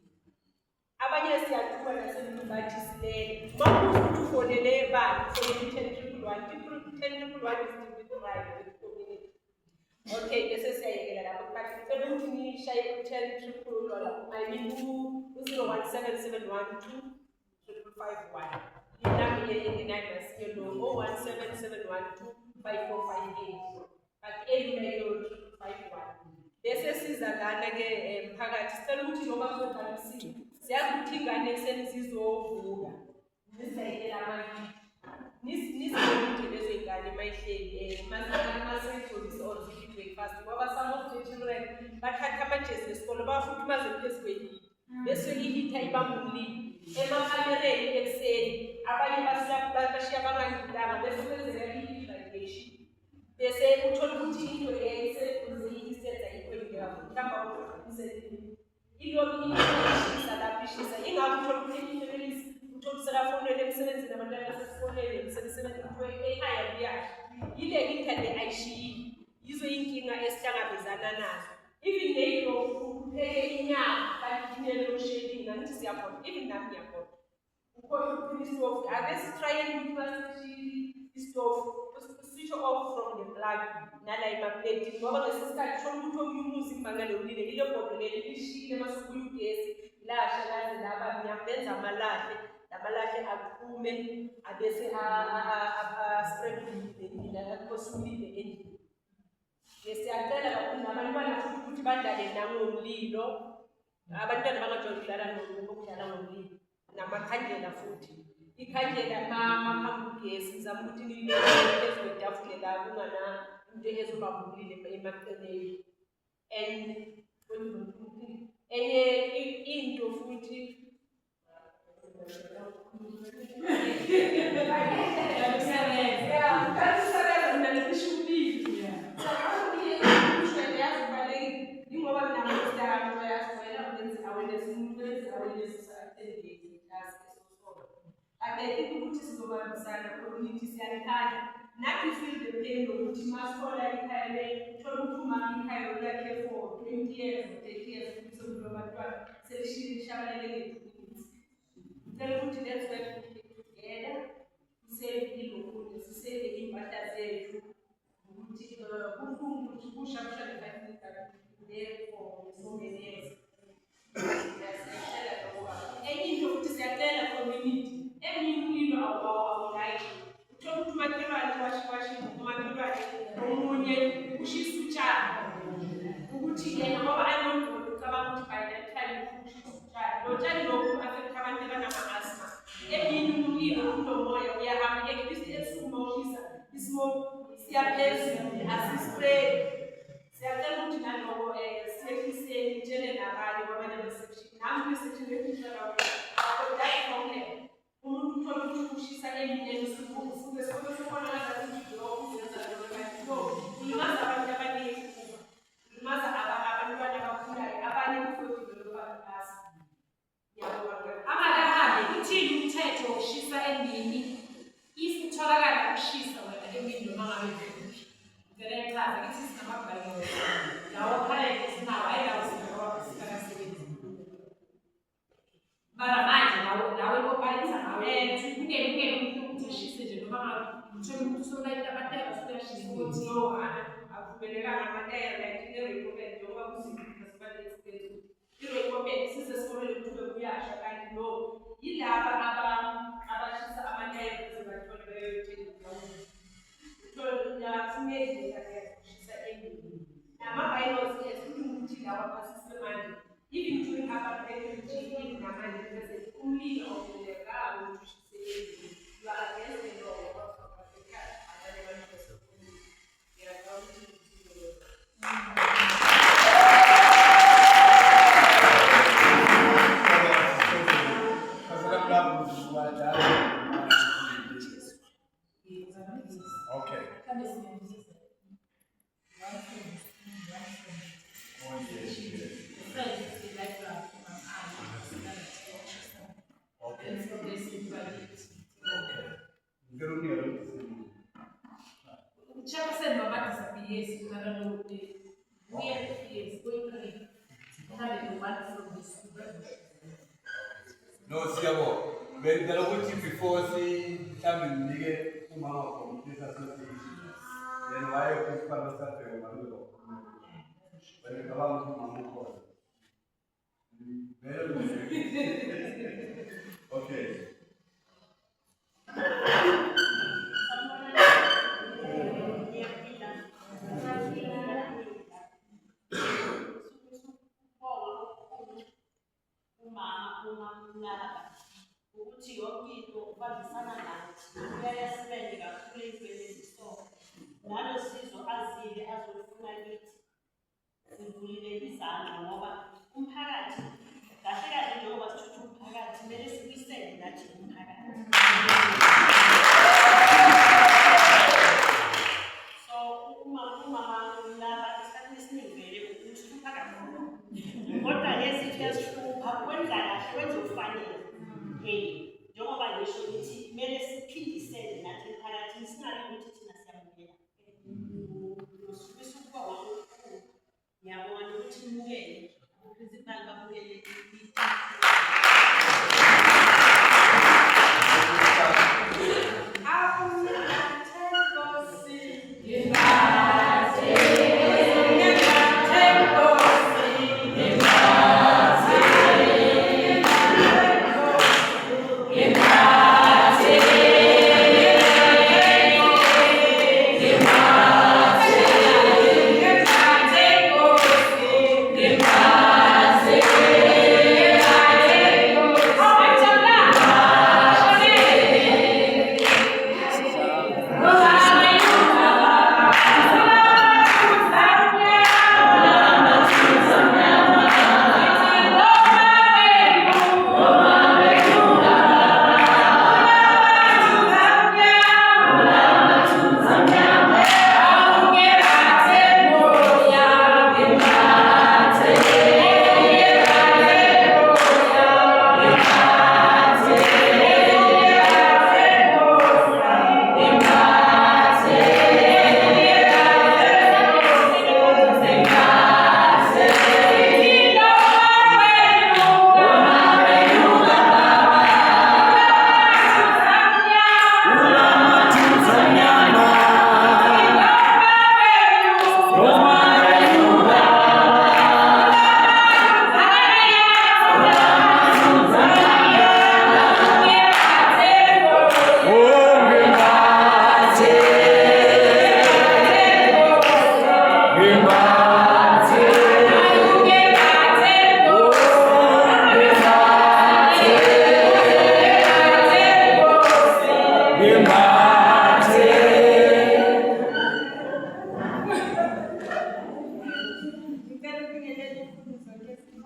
D: abanye siyaqhuba nasembathi sibele makuthi ufonele bani ufonele 1011 is the right community okay bese siyayekela lapho but ngicela ukuthi nishaye u-1011 I mean 017712551 inami yenginayibasiyo lo 017712545 but elimeyo 51 bese sizakana ke phakathi sicela ukuthi noma kuzoqalisile siyazi ukuthi ingane senizizovuka nisayekela manje nisizokuthe lezo ingane mayihleli maseyitholisa or zidle breakfast ngoba some of the children bathatha amajezi esikole bafuthi maze phezu kwelili bese ihitha ibamba umlilo emakamereni ekuseni abanye bashiya bangangidanga bese kwenzeka i-radiation bese uthola ukuthi into esesenza ikhwelingeka mhlawumbe umsebenzi ilokishisa lapho ishisa ingakho uthola ukuthi imisebenzi uthola uselafonele emsebenzini abantwana basesifonele emsebenzini kuthiwe ekhaya liyasha yile internet ayishiyile yizo inkinga esihlangabezana nazo even neyilo upheke inyama kanti kinelo shading nanti siyabona even nami ngiyabona ukhohle ukuphila istove ake sitrying ukuthi masishili istove switch off from the plug nala emaplate ngoba ngesikhathi shona ukuthi omyumuzi mbangale ulile ile bhodlo leli lishile masukuya ugesi lasha laze laba ngiyabenza amalahle lamalahle aphume abese spread la kosulile endlini siyacela kakhulu abantwana ukuthi badlale nangomlilo abantwana bangajwayele ukudlala ngokudlala ngomlilo namakhandlela futhi ikhandlela mahamugesi zama ukuthi nilibeke phezu kwetafule la kungana into ezobabulile emaceleni and enye into futhi Not to feel the pain of what you must call like a total to money, I would like for 20 years or 30 years, so we say she shall let it. Then put it together to save the to save the impact as they push up there for so many years. Any of this community, any new our life. Ukuthi makhelwane washiwashi umakhelwane omunye ushisutshala ukuthi yena ngoba anomuntu ucabanga ukuthi by that time ushisutshala lotshani lokhu affect abantu abanama-asthma emini umlilo unomoya uyahamba at least esimoshisa ismoke siyaphezulu asispray siyacela ukuthi naloko ngaphandle kwamanye ama-section. Nami kwi-section le-future but that problem. Umuntu uthola ukuthi ushisa emileni futhi sekhona ngathi lokho kuzenza lokho no ulimaza abantu abaningi ulimaza abantwana abakhulayo abanye futhi develop class yabona
B: Amakahambe uthini umthetho wokushisa endini if utholakala ukushisa wena emini noma ngabe ngeke echaza ukuthi sinamabhalelo lawo khaya sinawo ayelawo sinawo sikasebenzi mara manje nawe kopalitha nawe kunelungelo umuntu ukuthi ashise nje noma ngabe uthola umuntu usolayita amatela usuyashisa ukuthi
D: no akuvumelekanga amatayela like ne-recommend njengoba kuzimpilo sibalulekile isibhedlela i-recommend sisesikoleni kube kuyasha kanti no yilaba abashisa amatayela ukuze bathole beyoyithenga uthole yakufunekile ukushisa endlini nama-bylaws ethu ukuthi lawa phasiswe manje even during ama-pregnancy even namanje bese umlilo awuvumelekanga ukuthi ushise endlini you are against the law of Africa abanye abantu besekhulile ngiyacabanga ukuthi
A: Okay.
B: Chairperson Mama disappears, we are going to have one from this.
A: No, Siabo. When the local before see coming, nigga, tomorrow from this association. Then why you put for us at your Manuel? When you come to Mamuko. Okay.
E: ukuthi yonke into ubambisana nathi uyayasibende kakhulu ey'bhedlela so nalo sizo azile azolifuna kithi sivulile izandla ngoba umphakathi kahle kahle njengoba sithutha umphakathi kumele sibuyisele nathi umphakathi so umama laba esikhathini esiningi vele ukuthi umphakathi kodwa lesithi uyasihlupha kwenza kahle wenza okufanele njengoba ngisho ukuthi kumele siphindisele nathi emphakathini singabi ukuthi thina siyamukela nosufisa ukuba wakukhulu ngiyabona ukuthi nimukele uprincipal bamukele
B: Yeah.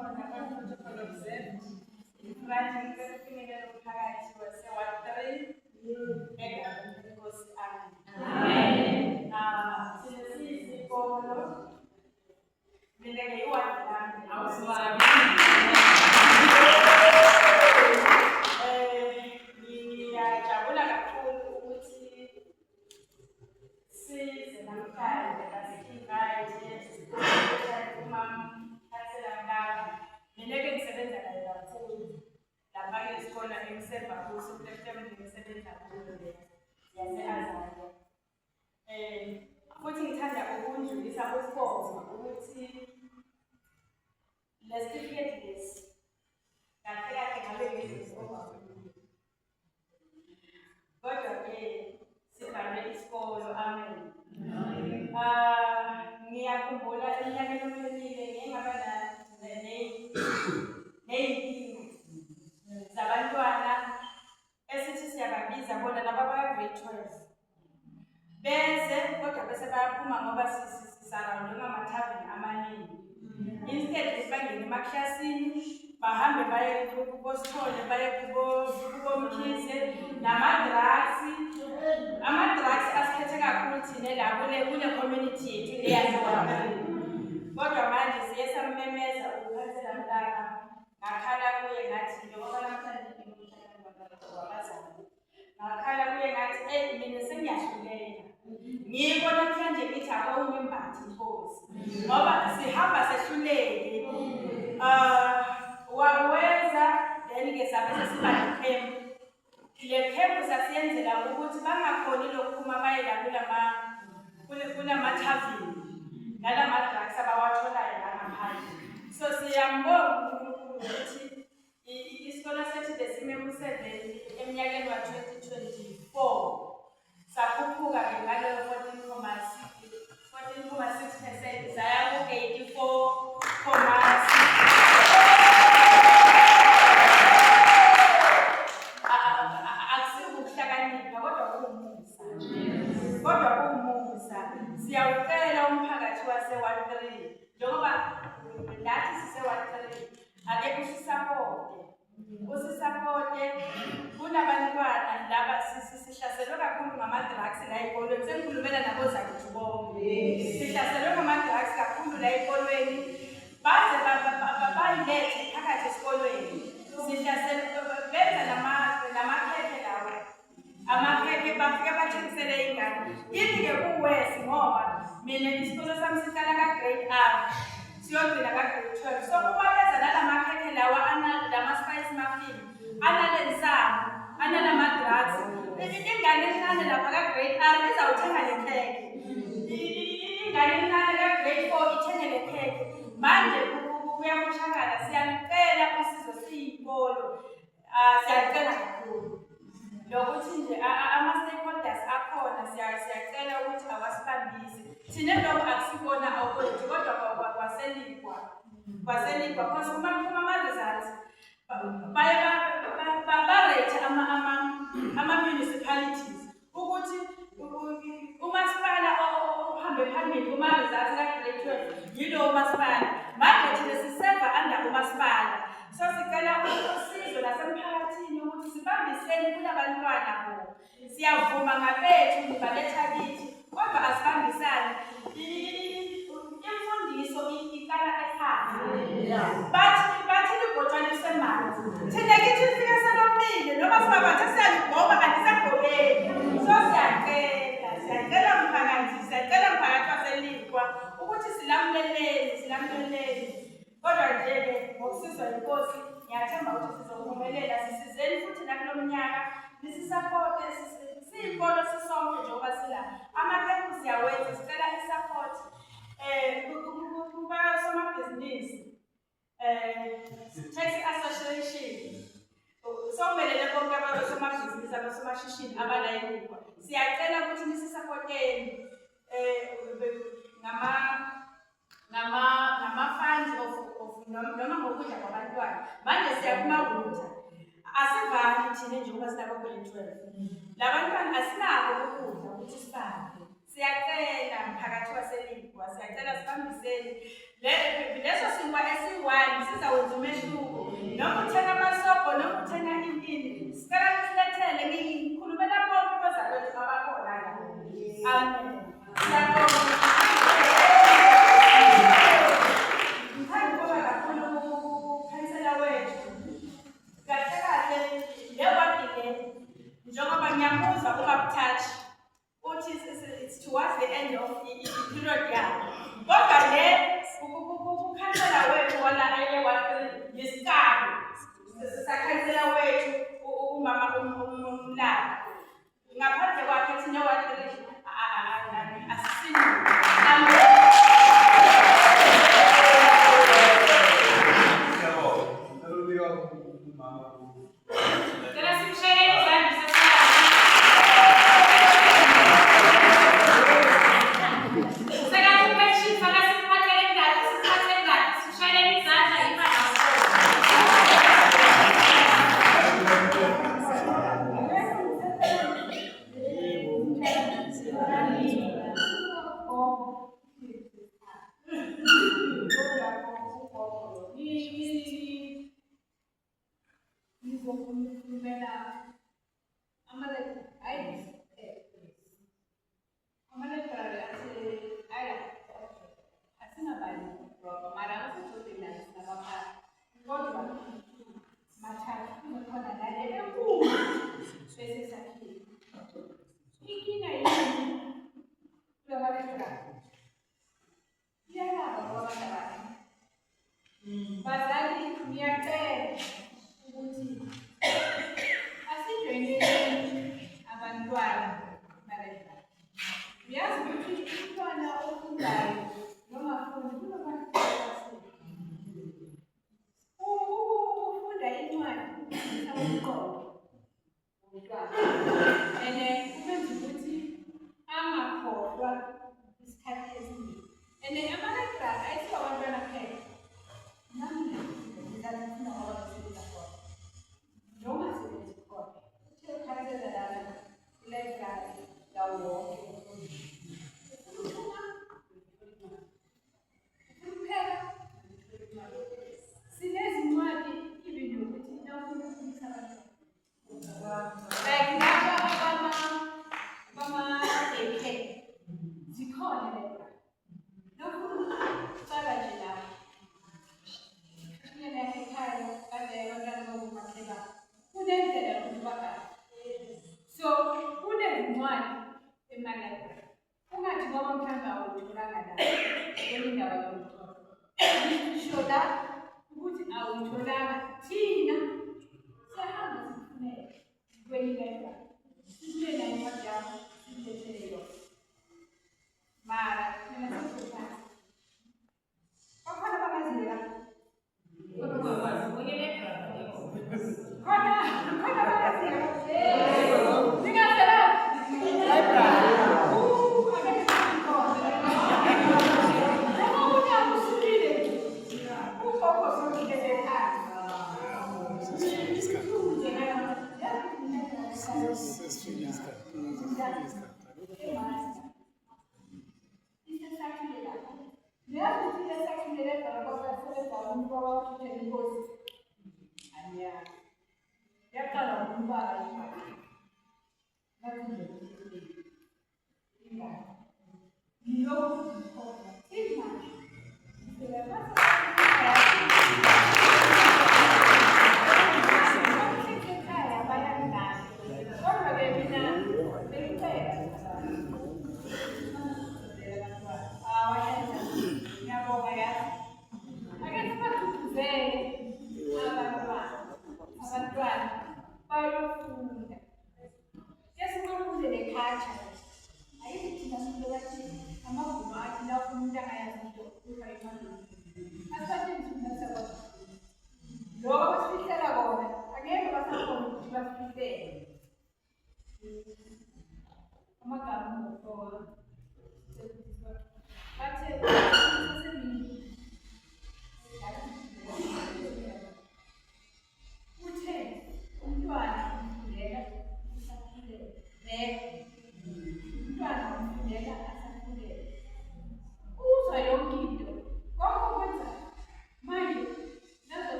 D: khona ama-protocol observed. Ifront sesifinyelela umphakathi wase-Ward 3 egabeni leNkosi. Amen. Sinesikolo mina ngeyiwadi lami awuzwabi. Ngiyajabula kakhulu ukuthi size namhlanje basi-invite umamkhanselamkami. Mina-ke ngisebenza naye kakhulu lapha-ke sikhona engisemva kuso kulefemini ngisebenza kuyo le yase-Azania. Futhi ngithanda ukundlulisa ukubonga ukuthi lesitifiketi lesi kahle kahle ngabe ngizisoba. Kodwa-ke sibhale isikolo. Amen. Ngiyakhumbula eminyakeni emibili ngingaba ney'nkinga zabantwana esithi siyababiza bona laba baka-grade 12 beze kodwa bese bayaphuma ngoba sisarawundwe ngamathaveni amaningi. Instead bangene emaklasini bahambe baye kuBosithole baye kuBomkhize ama-drugs asiphethe kakhulu thina la kule community yethu eyaseWaterfree. Kodwa manje siye sammemeza ukukhansela mntaka ngakhala kuye ngathi njengoba namhlanje wabazali ngakhala kuye ngathi mina sengiyahlulela ngiko namhlanje ngithi akawungimbathi Nkosi ngoba sihamba sehluleke. Waweza then-ke sabe sesiba ne-camp. Le camp sasiyenzela ukuthi bangakhoni lokuphuma bayela kulamathaveni nalama-drugs abawatholayo la ngaphandle. So siyambonga uNkulunkulu ukuthi isikole sethu besime ku-7 eminyakeni wa-2024 sakhuphuka-ke ngaleyo 14.6% saya ku-84.6. Siyawucela umphakathi wase-Ward 3 njengoba nathi sise-Ward 3 ake usisapote kunabantwana laba sihlaselwe kakhulu ngama-drugs la ey'kolweni. Sengikhulumela nabozakwethu bonke sihlaselwe ngama-drugs kakhulu la ey'kolweni baze bayilethe phakathi esikolweni. Benza namakhekhe lawo amakhekhe bafike bathengisele ingane. Yini-ke kuwesi ngoba mina isikolo sami sihlala ka-grade R siyogcina ka-grade 12. So uma beza nalamakhekhe lawa lama-spice muffin analensango analama-drugs ingane encane lapha ka-grade R izawuthenga le khekhe. Ingane encane ka-grade 4 ithenge le khekhe. Manje kuyamoshakala. Siyalicela usizo siyiy'kolo siyalicela kakhulu lokuthi nje ama-stakeholders akhona siyacela ukuthi awasibambise. Thina lokho akusikona awukwethu kodwa kwaselikwa because uma kuphuma ama-results barate ama-municipalities ukuthi umasipala uhambe phambili kuma-results ka-grade 12 yilowo masipala. Manje thina siseva under umasipala. So sicela usizo lasemphakathini ukuthi sibambiseni kulabantwana bo. Siyavuma ngabethu nibaletha kithi kodwa asibambisane. Imfundiso iqala ekhaya. Bathi libhotshwane lisemanzi. Thina kithi sifike selomile noma sibabathe siyaligoma andisagobeki. So siyacela mphakathi waselikwa ukuthi silamuleleni. Kodwa nje-ke ngokusizwa yiNkosi ngiyathemba ukuthi sizophumelela. Sisizeni futhi nakulo mnyaka nisisapote siyikolo sisonke njengoba sila ama-camp siyawenza. Sicela i-support kubasomabhizinisi taxi association somelele bonke abasomabhizinisi abasomashishini abalayikwa. Siyacela ukuthi nisisapoteni ngama-funds of noma ngokudla kwabantwana. Manje siyakumawuta asivali thina njengoba sinabo-grade 12 labantwana asinako ukudla ukuthi sifake. Siyacela mphakathi waselikwa siyacela sibambiseni leso sinkwa esi-1 sizawe noma uthenga amasobho noma uthenga ini sicela usilethele ngikhulumela bonke abazalwane abakhona la amen siyabonga ngithanda ukuba kakhulu ukhansela wethu kahle kahle lewadi le njengoba ngiyamuzwa ubabuthathi uthi it's towards the end of i-period yakho kodwa le ukhansela wethu wala ayewadi yesikali sakhansela wethu umama umlala ngaphandle kwakhe thina wadi asisini bazali ngiyacela ukuthi asijwayeleni abantwana baleza. Uyazi ukuthi umntwana ofundayo noma afundi kunabantu ufunda incwadi awuqondo umntwana and kubenza ukuthi angakhohlwa isikhathi esiningi and ama-library ayisiwo abantwana kuphela. Nami ngizafuna abasebenza khona noma sebenza khona uthe ukhansela lana library ndawo wonke ukuphela sinezincwadi even nokuthi nawufuna ukufundisa abantwana like laba bama-AK zikhona library nawufuna uqala nje lapho so kunezincwadi ema-library ungathi ngoba mhlawumbe awuyitholanga la kwenye indawo yokuthola isho la ukuthi awuyitholanga thina siyahamba sifunele kwenye library sifune nayo incwadi yakho silethele yona mara thina sesizothatha bakhona bangazile lapho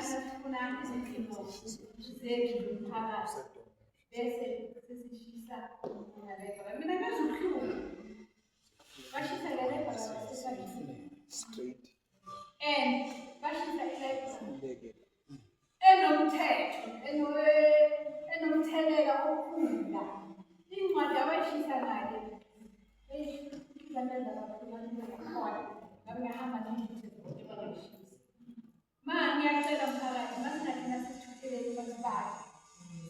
B: sifuna iziphingo zethu zomphakathi bese sesishisa ngalekho. Mina ngezuhlungu bashisa ngalekho straight and bashisa ilekho enomthelela okhula incwadi abayishisa ngayo ibanenza kakhulu khona ngingahamba ngithi bayishisa. Ngiyacela mphakathi masinathina sithuthelele kumasipala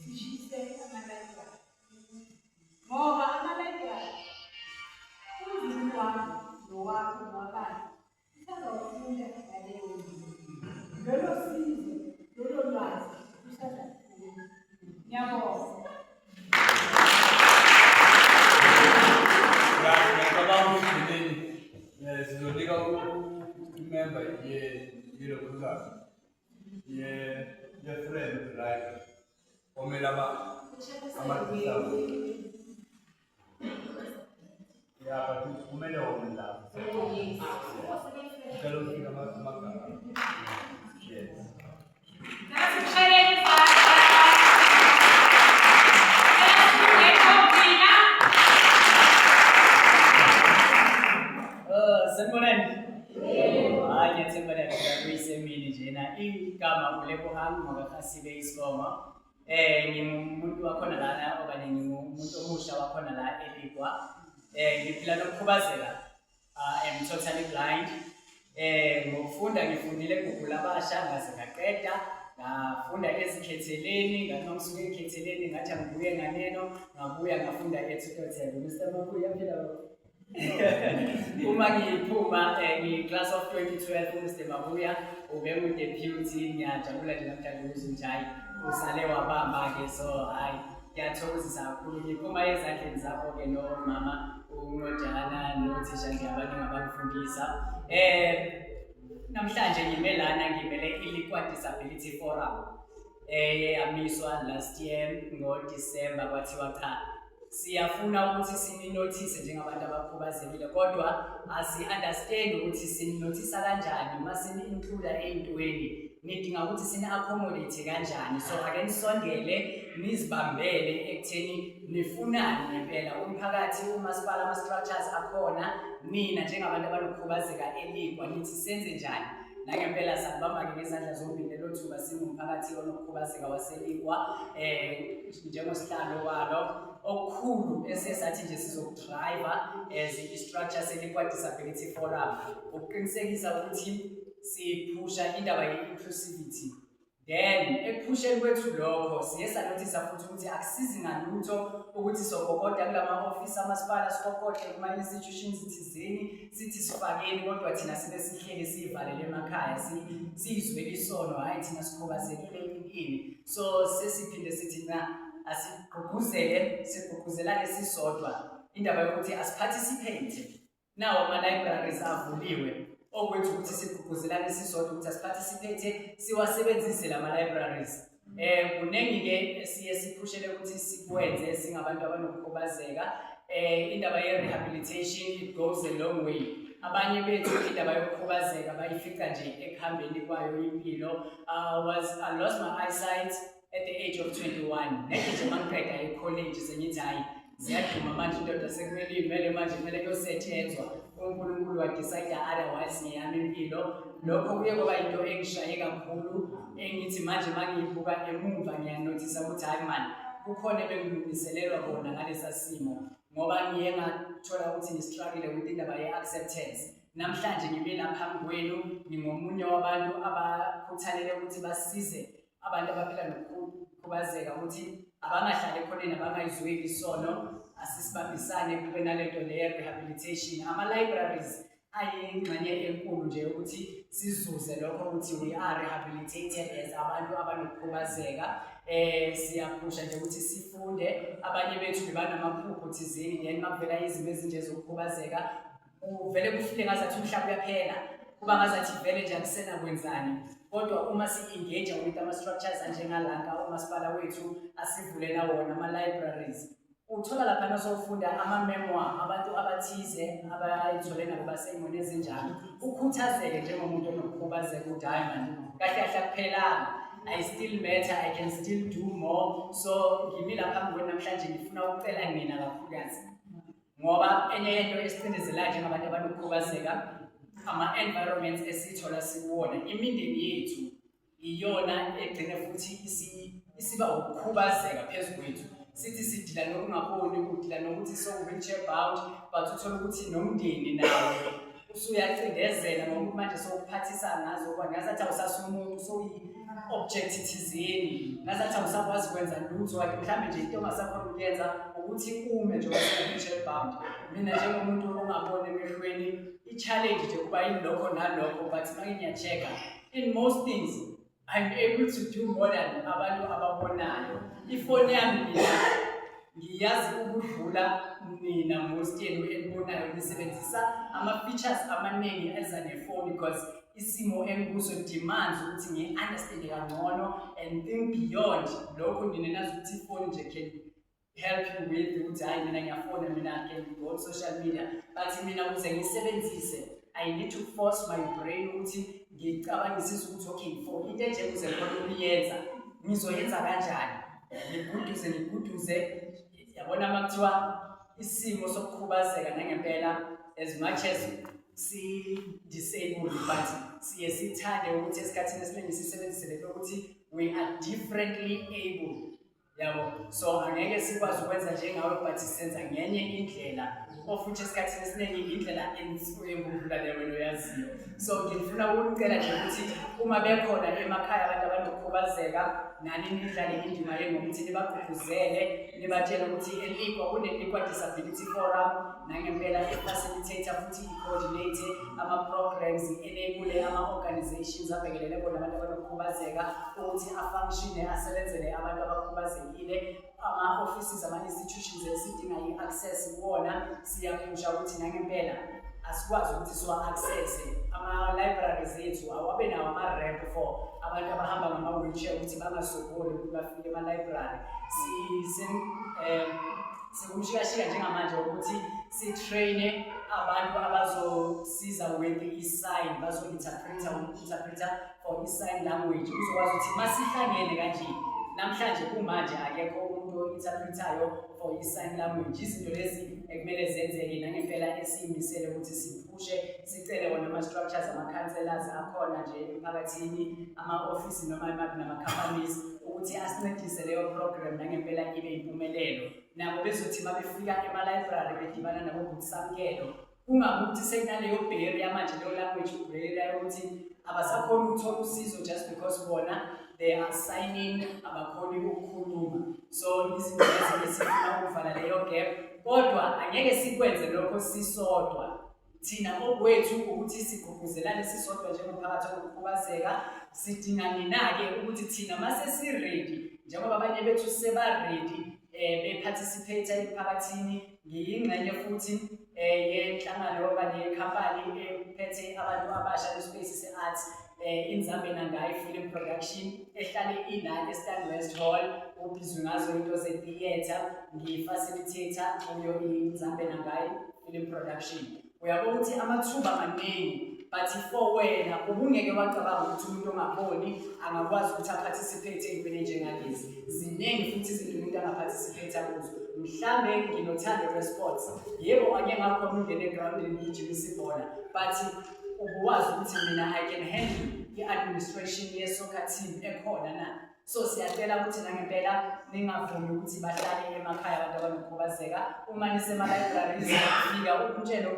B: sishise ama-library ngoba ama-library kunzima wami nowakho nowabanye isazawufunda ngaleyo lolo sizo lolo lwazi lusazakhulu. Ngiyabonga.
A: Ngiyacabanga ukuthi sizonika umember yelokhulukazi ye-friend of the library omele ama-disable. Yeah, but kumele wona lapho. Ngicela ukufika amagama. Yes.
F: Sanibonani. Hayi ngiyethemba kuyisemini njena igama uLebohang Makasibe Isikoma. Ngimuntu wakhona lana okanye ngimuntu omusha wakhona la eLikwa. Ngiphila nokukhubazeka. I'm totally blind. Ngokufunda ngifundile kuGoogle abasha ngaze ngaqeda. Ngafunda ezikhetheleni ngathi ngisuke ekhetheleni ngathi angibuye nganeno ngabuya ngafunda eTutotel. Mr. Mabuya phela uma ngiphuma ngi-class of 2012 uMr. Mabuya ubengu-deputy. Ngiyajabula nje namhlanje ukuthi njayi usale wabamba-ke so hayi ngiyathokozisa kakhulu. Ngiphuma ezandleni zakho-ke nomama uNojana nothisha nje abaningi abangifundisa. Namhlanje ngime lana ngimele iLikwa Disability Forum yamiswa last year ngoDisemba kwathiwa cha siyafuna ukuthi sininothise njengabantu abakhubazekile kodwa asi-understand ukuthi sininothisa kanjani uma sini-include ey'ntweni nidinga ukuthi sini-accommodate kanjani. So ake nisondele nizibambele ekutheni nifunani ngempela umphakathi umasipala ama-structures akhona nina njengabantu abanokukhubazeka eLikwa nithi senze njani. Nangempela sakubamba-ke ngezandla zombili lelo thuba singumphakathi onokukhubazeka waseLikwa njengosihlalo walo okukhulu esesathi nje sizokudriver as i-structure seLikwa Disability Forum ukuqinisekisa ukuthi siphusha indaba ye-inclusivity. Then ekuphusheni kwethu lokho siye sanothisa futhi ukuthi akusizi ngalutho ukuthi sokokoda kulama-ofisi amasipala sikokode kuma-institutions thizeni sithi sifakeni kodwa thina sibe sihleli siyivalele emakhaya siyizwe isono hhayi thina sikhubazekile empini. So sesiphinde sithi na sigqugquzelane sisodwa indaba yokuthi asiparticipate. Nawo ama-libraries avuliwe okwethu ukuthi sigqugquzelane sisodwa ukuthi asiparticipate siwasebenzise lama-libraries. Kuningi-ke siye siphushele ukuthi sikwenze singabantu abanokukhubazeka. Indaba ye-rehabilitation it goes a long way. Abanye bethu indaba yokukhubazeka bayifica nje ekuhambeni kwayo impilo. I lost my eyesight at the age of 21. Nje mangiqeda e-college sengithi hayi ziyaduma manje indoda sekumele kumele kuyosethenzwa. uNkulunkulu wadecide otherwise ngeyami impilo. Lokho kuye kwaba into engishaye kakhulu engithi manje mangiyibuka emuva ngiyanothisa ukuthi hayi man kukhona ebengilungiselelwa kona ngalesa simo ngoba ngiye ngathola ukuthi ngistruggle with indaba ye-acceptance. Namhlanje ngime lapha phambi kwenu ngingomunye wabantu abakhuthalele ukuthi basize abantu abaphila nokukhubazeka ukuthi abangahlali khoneni abangayizweli isono asisibambisane kube nalento le-rehabilitation. Ama-libraries ayingxenye enkulu nje ukuthi sizuze lokho ukuthi we are rehabilitated as abantu abanokukhubazeka. Siyaphusha nje ukuthi sifunde. Abanye bethu bebanamaphupho thizeni then makuvela izimo ezinje zokukhubazeka uvele kufike ngazathi umhlaba uyaphela kuba ngazathi vele nje akusena kwenzani. Kodwa uma si-engage with ama-structures anjengalanka umasipala wethu asivulela wona ama-libraries uthola laphana sowufunda ama-memoir abantu abathize abayithole nabo basey'mweni ezinjalo ukhuthazeke njengomuntu onokukhubazeka ukuthi hhayi manje kahle kahle akuphelanga I still matter, I can still do more. So ngimi lapha ngibona namhlanje ngifuna ukucela mina kakhulukazi ngoba enye yento esicindezelayo njengabantu abanokukhubazeka ama-environments esithola siwona imindeni yethu iyona egcine futhi isiba ukukhubazeka phezu kwethu sithi sidila nokungaboni udila nokuthi so-wheelchair bound but uthola ukuthi nomndeni nawo usuyacindezela ngokuthi manje sowuphathisa ngazo ngoba ngazathi awusasumuntu soyi-object thizeni ngazathi awusakwazi kwenza lutho kanti mhlawumbe nje into ongasakhona ukuyenza ukuthi ume njengoba so-wheelchair bound mina njengomuntu ongaboni emehlweni i-challenge nje kuba yini lokho nalokho but manje ngiya-check-a in most things I'm able to do more than abantu ababonayo. Ifoni yami mina ngiyazi ukudlula mina most yenu enibonayo ngisebenzisa ama-features amaningi eza nefoni because isimo engikuso demands ukuthi ngi-understande kangcono and think beyond lokho ninazi ukuthi ifoni nje can help you with ukuthi hayi mina ngiyafona mina can go on social media but mina ukuze ngiyisebenzise I need to force my brain ukuthi ngicabangisise ukuthi okay for into enje ukuze ngikhona ukuyenza ngizoyenza kanjani ngiguduze yabona makuthiwa isimo sokukhubazeka nangempela as much as si-disabled but siye sithande ukuthi esikhathini esiningi sisebenzise lento ukuthi we are differently able yabo so angeke sikwazi ukwenza njengawe but senza ngenye indlela ofuthi esikhathini esiningi indlela ensuke leyo wena uyaziyo so ngifuna ukucela nje ukuthi uma bekhona emakhaya abantu abanokukhubazeka nani nidlale indima yenu ngokuthi nibagqugquzele nibatshele ukuthi kune-Equal Disability Forum nangempela i-facilitator futhi i-coordinate ama-programs i-enable ama-organizations abhekelele bona abantu abanokukhubazeka ukuthi afunctione asebenzele abantu abakhubazekile ama-offices ama-institutions esidinga i-access kuwona siyaphusha ukuthi nangempela asikwazi ukuthi siwa-accesse ama-libraries ethu awabe nawo ama-ramp for abantu abahamba ngama-wheelchair ukuthi bangasokoli ukuthi bafike ema-library sikumshikashika njengamanje ukuthi si-traine abantu abazosiza with i-sign bazo-interpreter for i-sign language uzokwazi ukuthi masihlangene kanje namhlanje kumanje akekho umuntu o-interpretayo for i-sign language izinto lezi ekumele zenzeke nangempela esiyimisele ukuthi siphushe sicele wona ama-structures ama-councellors akhona nje emphakathini ama-ofisi noma nama-companies ukuthi asincedise leyo program nangempela ibe impumelelo nabo bezothi uma befika ema-library bedibana nabo-booksamkelo kungabi ukuthi sekunaleyo barrier manje leyo language barrier yokuthi abasakhona ukuthola usizo just because bona they are signing abakhoni ukukhuluma so izinto lezi esifuna ukuvala leyo gap kodwa angeke sikwenze lokho sisodwa thina okwethu ukuthi sigqugquzelane sisodwa njengomphakathi wokukhubazeka sidinga nina-ke ukuthi thina mase si-ready njengoba abanye bethu seba-ready be-participate emphakathini ngiyingxenye futhi yenhlangano okanye yekhampani ephethe abantu abasha bespace se-art inzambena ngayo film production ehlale inani eStan West Hall ubizwe ngazo into ze-theatre ngi-facilitator kuyo inzambena ngayo film production uyabona ukuthi amathuba maningi but for wena ubungeke wacabanga ukuthi umuntu ongaboni angakwazi ukuthi aparticipate ey'ntweni enjengalezi ziningi futhi izinto umuntu angaparticipate kuzo mhlambe nginothando lwe-sports yebo angeke ngakhona ungene egrawundini ngijimisa ibhola but ubuwazi ukuthi mina I can handle i-administration ye-soccer team ekhona na so siyacela ukuthi nangempela ningavumi ukuthi bahlale emakhaya abantu abanokukhubazeka uma nisema-libraries fika ukutshela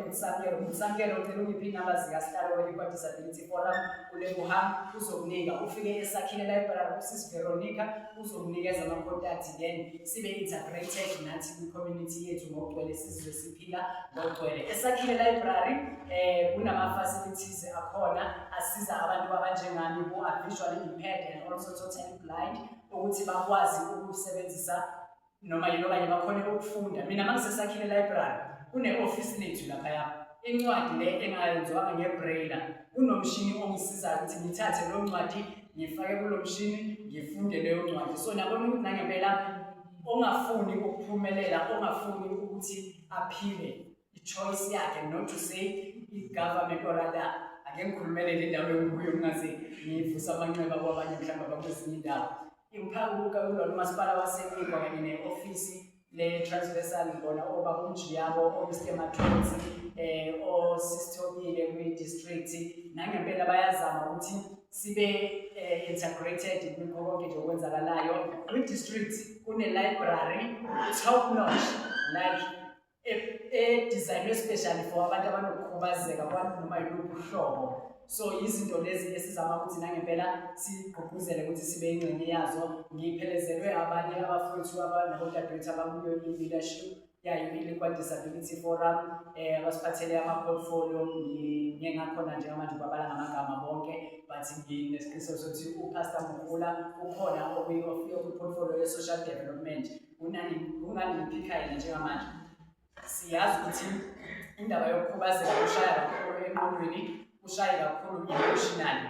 F: usamkelo ucela ukuphi inamba zikasihlalo we-Equal Disability Forum ulebuhang uzokunika ufike esakhile library usisi Veronica uzokunikeza ama-contact then sibe integrated nathi kwi-community yethu ngokugcwele sizwe siphila ngokugcwele esakhile library kunama-facilities akhona asiza abantu abanjengami who are visually impaired and also totally blind ukuthi bakwazi ukusebenzisa noma yini okanye bakhone ukufunda mina mangisesakhile library kune-office lethu laphaya incwadi le engayenziwanga ngebrailler kunomshini ongisizayo ukuthi ngithathe lo ncwadi ngifake kulo mshini ngifunde leyo ncwadi so nabona ukuthi nangempela ongafuni ukuphumelela, ongafuni ukuthi aphile i-choice yakhe, not to say i-government or rather ake ngikhulumelele endaweni kuyo ngingaze ngivusa amanxeba kwabanye mhlawumbe abakwezinye indawo. Imphakuka kulona umasipala waseNikwa kanye ne-ofisi le-transversal ngibona obaba uMjiyabo, o-Mr. Mathonsi, o-Sistobile kwi-district, nangempela bayazama ukuthi sibe integrated kwikho konke nje okwenzakalayo. Kwi-district kune-library top notch, like designed especially for abantu abanokukhubazeka noma yiluphi uhlobo. So izinto lezi esizama ukuthi nangempela sigqugquzele ukuthi sibe ingxenye yazo. Ngiphelezelwe abanye abafowethu abanabodadewethu abakuyo i-leadership yayo i-Liquid Disability Forum, abasiphathele ama-portfolio. Ngingakhona njengamanje babala ngamagama bonke, but nginesiqiniseko sokuthi uPastor Mkhula ukhona okwi-portfolio ye-social development. Ungani ngiphikha yena njengamanje. Siyazi ukuthi indaba yokukhubazeka kushaya kakhulu engqondweni, kushaya kakhulu emotionally.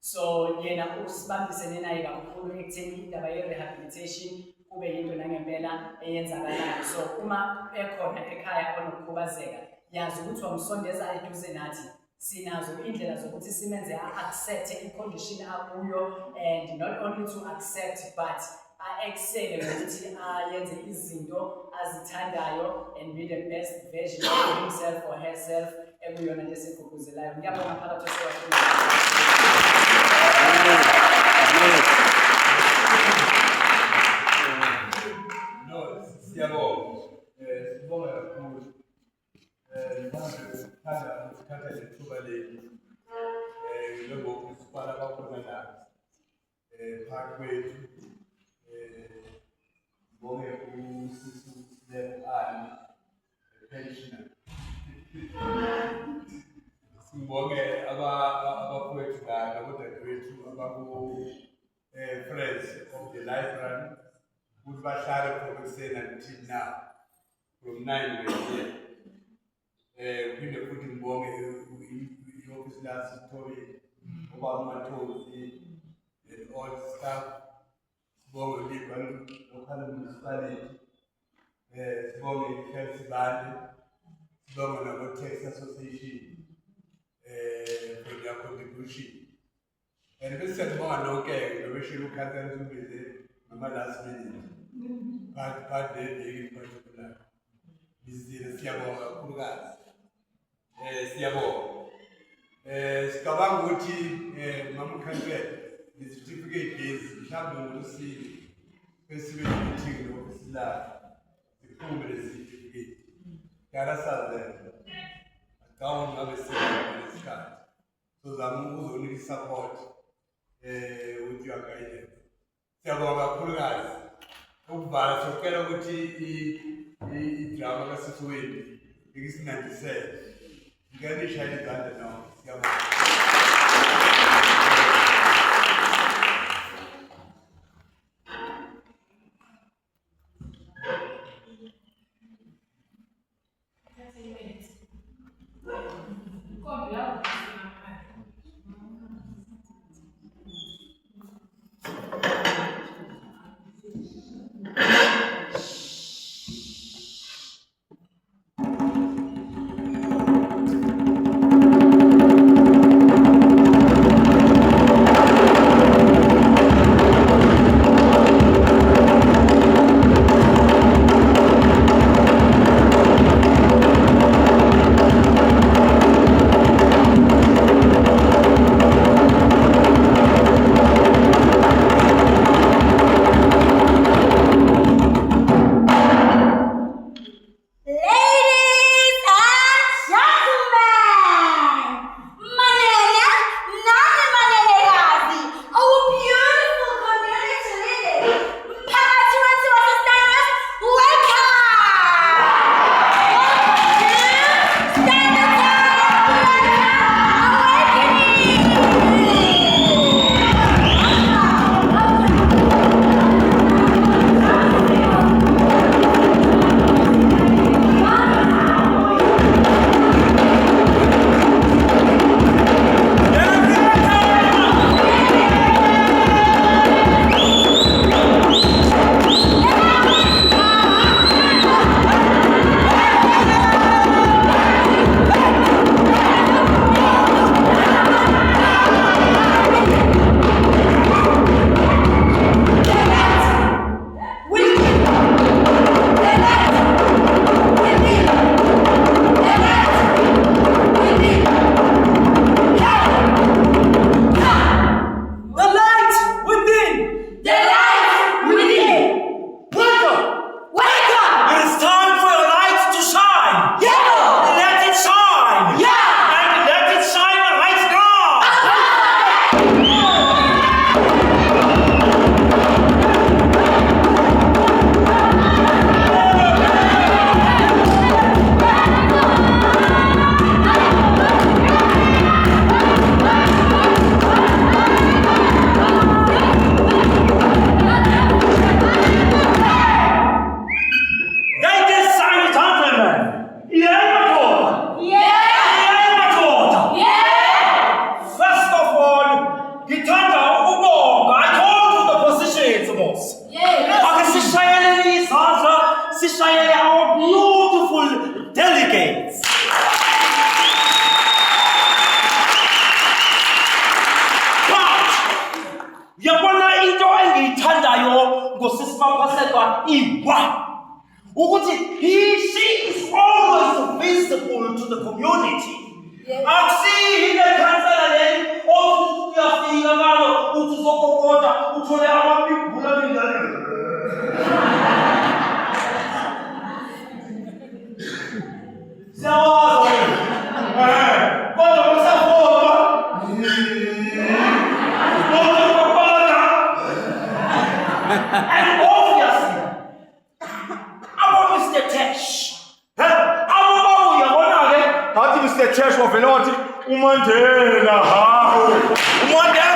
F: So yena usibambisene naye kakhulu ekutheni indaba ye-rehabilitation kube yinto nangempela eyenzakalayo. So uma ekhona ekhaya onokukhubazeka, yazi ukuthi wamsondeza eduze nathi. Sinazo indlela zokuthi simenze a-accept i-condition akuyo, and not only to accept but a-excel ukuthi ayenze izinto azithandayo and be the best version of himself or herself ekuyona nje esigqugquzelayo. Ngiyabonga phakathi
A: No, siyabonga. Sibonga kakhulu. Ngithanda ukuthatha lethuba leli. Njengoba umasipala bakhona la. Phakathi kwethu. Sibonge uSisi Leani, pensioner. Sibonge abafowethu la nabodadewethu friends of the library. Ukuthi bahlale from ekuseni until now, from 9 a.m. Phinde futhi ngibonge i-office la Sistobile, ubaba uMathonsi and all staff. Sibonge local municipality, sibonge i-Health Band, sibonge nabo-Tax Association for their contribution. And bese siyabonga nonke nobeshilo ukhansela uMbize noma last minute. But they particular. Bizile siyabonga kakhulukazi. Siyabonga. Sicabanga ukuthi mama ukhansela certificate lezi mhlawumbe ngolosini besibe meeting office la siphume lezi certificate. Yarasaze. Akawu ngabe sesikhathi. So zama ukuzonika support with your guidance. Siyabonga kakhulukazi. Ukuvala socela ukuthi i-drama kaSiswini ikisinandisele. Ngeke ishayele izandla nawo. Siyabonga.
G: waphaselwa iwa. She is always visible to the community. Akusiyi ile councillor leli othi uyafika ngalo uthi uzokokota uthole amabhibhula bengane. And obviously, Mr. Tesh. Mr. Tesh of Veloti, Umandela, Umandela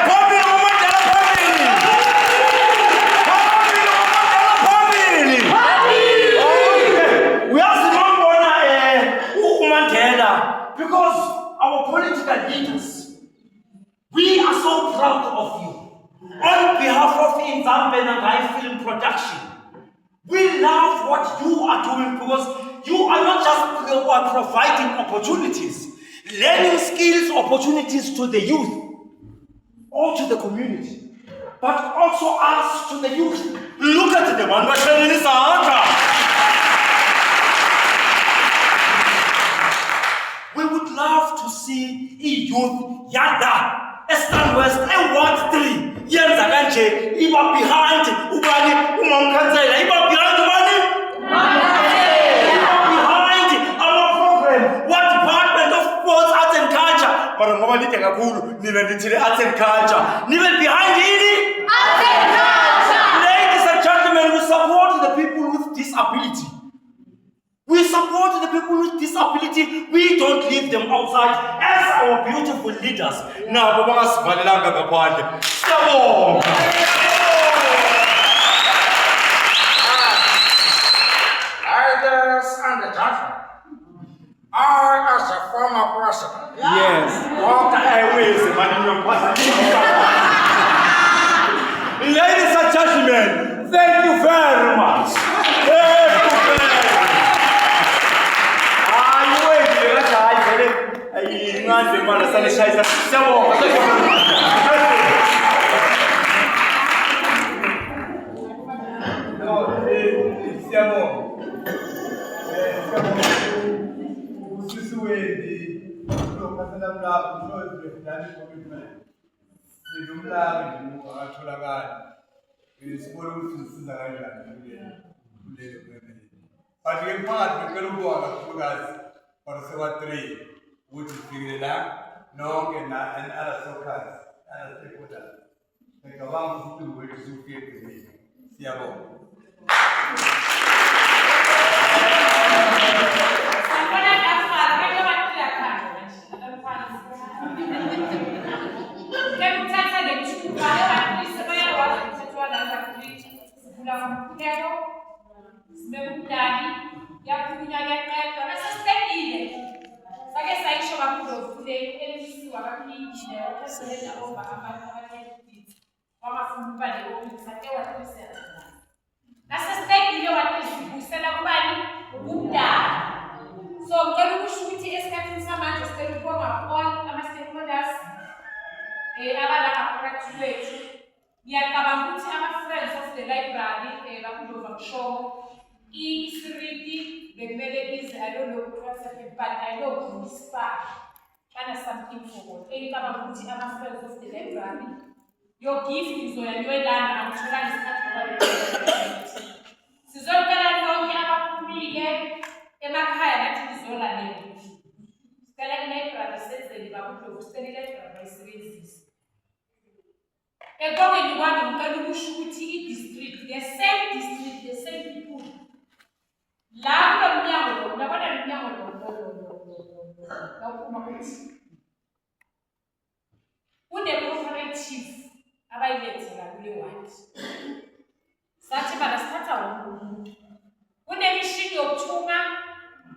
G: family. We have Umandela because our political leaders, we are so proud of you. On behalf of Inzambe Nangai Film Production, we love what you are doing because you are not just providing opportunities, learning skills, opportunities to the youth or to the community, but also us to the youth. Look at the man. We would love to see a youth Yada, Eastern West, and Ward 3. Yenza kanje iba behind ubani umamkhansela iba behind ubani behind our program. What Department of Sports, Arts and Culture? Mara ngoba nide kakhulu nina nithile Arts and Culture. Nibe behind ini Arts and Culture. Ladies and gentlemen, we support the people with disability. We support the people with disability. We don't leave them outside as our beautiful leaders. Now, Baba Svalanga Kapande. Stop!
H: Ladies and gentlemen, I, as a former president,
G: Yes. Ladies and gentlemen, thank you very much.
A: But in part, we can go on 3, which is figured out, Nog and other soccer, other stakeholders. Like a long to which is okay to me. Siabo.
B: So, can we shoot it as Captain Samantha, still go on our stakeholders? Ngiyacabanga ama-friends of the library bakudova kusho i-security bekumele ize I don't know but I know inspire bana something forward engicabanga ukuthi ama-friends of the library your gift izoya niwelana angithola ngesikhathi sizolukela lonke abaphumile emakhaya nathi ngizolalela sicela i-library senzele bakudova sicela i-library bayisebenzise. Ekongeni kwami ngicela ukusho ukuthi i-district, the same district, the same people. La kulo mnyango lo, labona lo mnyango lo. Nawuphuma ukuthi une-cooperative abayilethela kule ward. Sathi bana sithatha wonke. Kunemishini yokuthunga,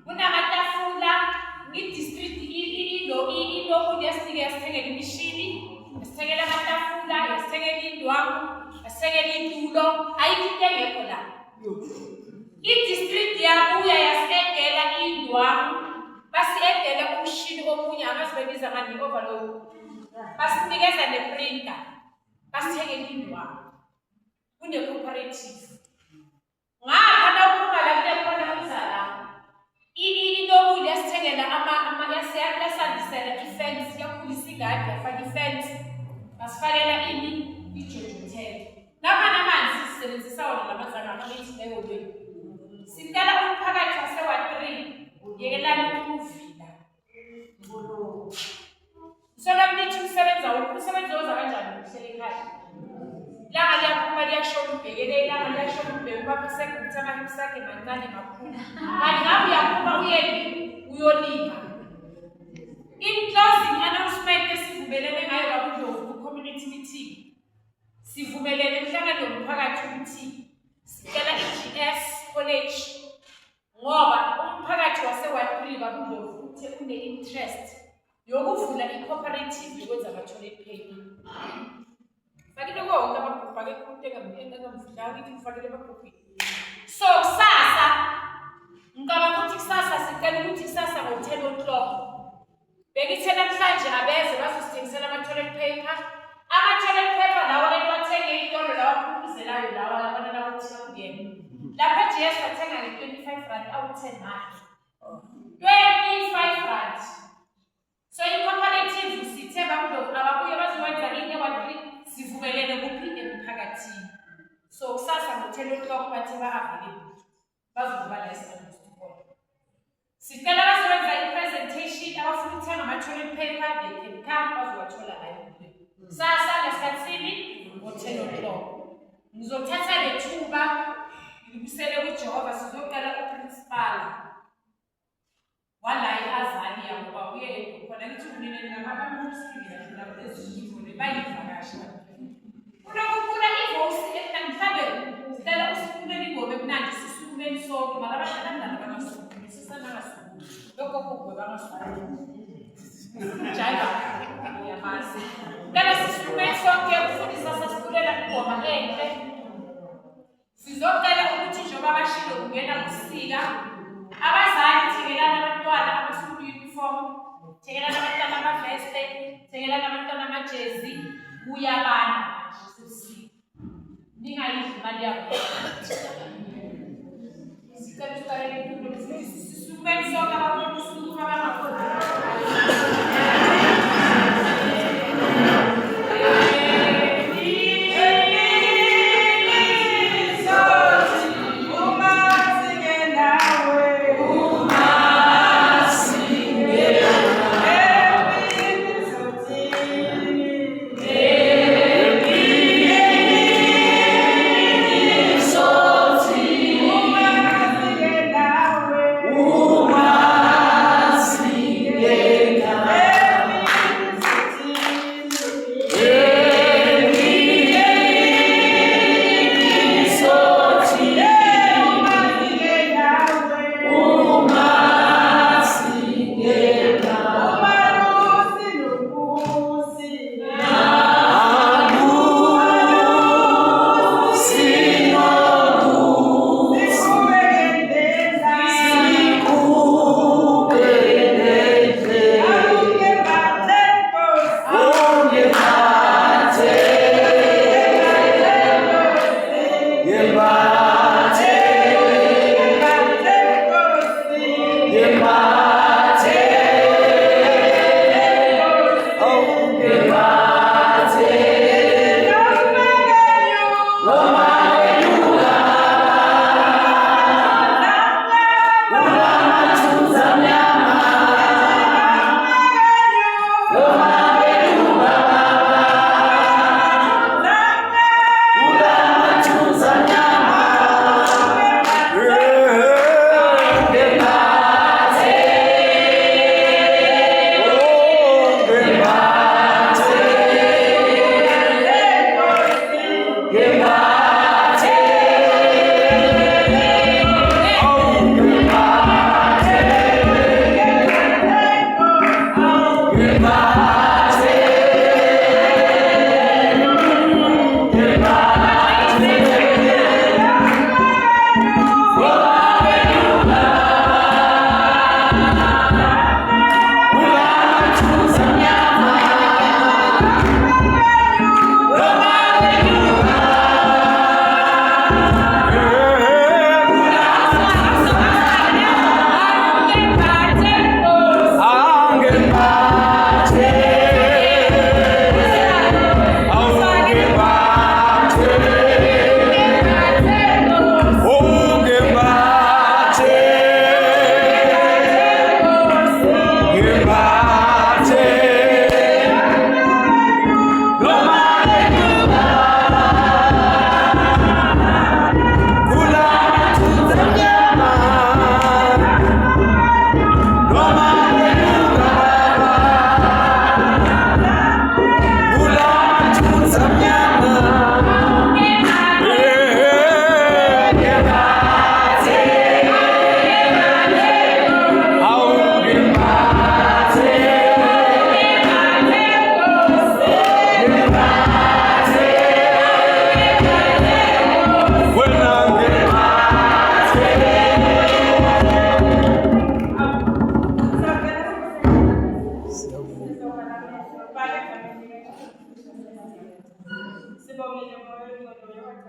B: kunamatafula, i-district ilo yasike sithengele imishini. Sithengele amatafula, yasithengele indwangu, yasithengele itulo, ayikho into engekho la. I-district yabuya yasithengela indwangu, basiendele umshini omunye abazibebiza ngani overload. Basinikeza ne-printer, basithengele indwangu. Kune-cooperative. ngapha nawuphuma la kule khona umzala inobule yasithengela yasandisela ifence yakhulisa ingadi yafaka ifence basifakela ijojothele lapha namanzi sisebenzisa wona lamanzi angakamithi leyo sicela umphakathi wasewa 3 yekelani ukuvila solomnithi usebenza oza kanjani ukuhlele ekhaya langa liyaphuma liyashona ubhekele ilanga liyashona ubheke ubapha sekuthi amahips akhe mancane kakhulu kanti ngabe uyaphuma uyephi uyolika in closing announcement esivumelene ngayo kabuDlovu ku-community meeting sivumelene emhlangano nomphakathi ukuthi sicela i-GS College ngoba umphakathi wase-Ward3 kabuDlovu uthe une-interest yokuvula i-cooperative yokwenza ama-toilet paper. Fakile konke amabhubha engamfundanga ithi ngifakile emabhubhini. So kusasa ngicabanga ukuthi kusasa sicela ukuthi kusasa ngo-10 o'clock bekithe namhlanje abeze bazosithengisela ama-toilet paper. Ama-toilet paper lawa eliwathenge itolo lawa aphumuzelayo lawa labana lawa kuthiwa kungena. Lapha e-GS bathenga nge-25 rand awu-10 mali. 25 rand. So i-cooperative sithe babuDlovu ababuye bazokwenza i-Ward3 sivumelene kuphi emphakathini. So kusasa ngo-10 o'clock bathe ba-available bazokuba la esikole. Sicela bazowenza i-presentation abafuna ukuthenga ama-toilet paper they can come bazowathola la enkundleni. Sasa ngesikhathini ngo-10 o'clock. Ngizothatha le thuba ngibusele kuJehova sizocela uprincipal wala iazali ngoba uye khona ngithi unene nabantu bosifika la ezikho bayivakasha. Kunokukhula ivoice mhlambe sicela usikhulele ingoma emnandi sisukumeni sonke mara abantwana bangasuku sisanangasuku lokho kugwe bangasuku jayva yamazi ngeke sisukumeni sonke ukufundisa sasikulela ingoma enhle sizocela ukuthi njengoba bashilo kungena kusika abazali thekelana abantwana abasuka uniform thekelana abantwana amaveste thekelana abantwana amajezi kuyabana ningayidli imali yakho sicela usikalele impilo sisukumeni sonke abafuna usuku abangafuni
I: Uma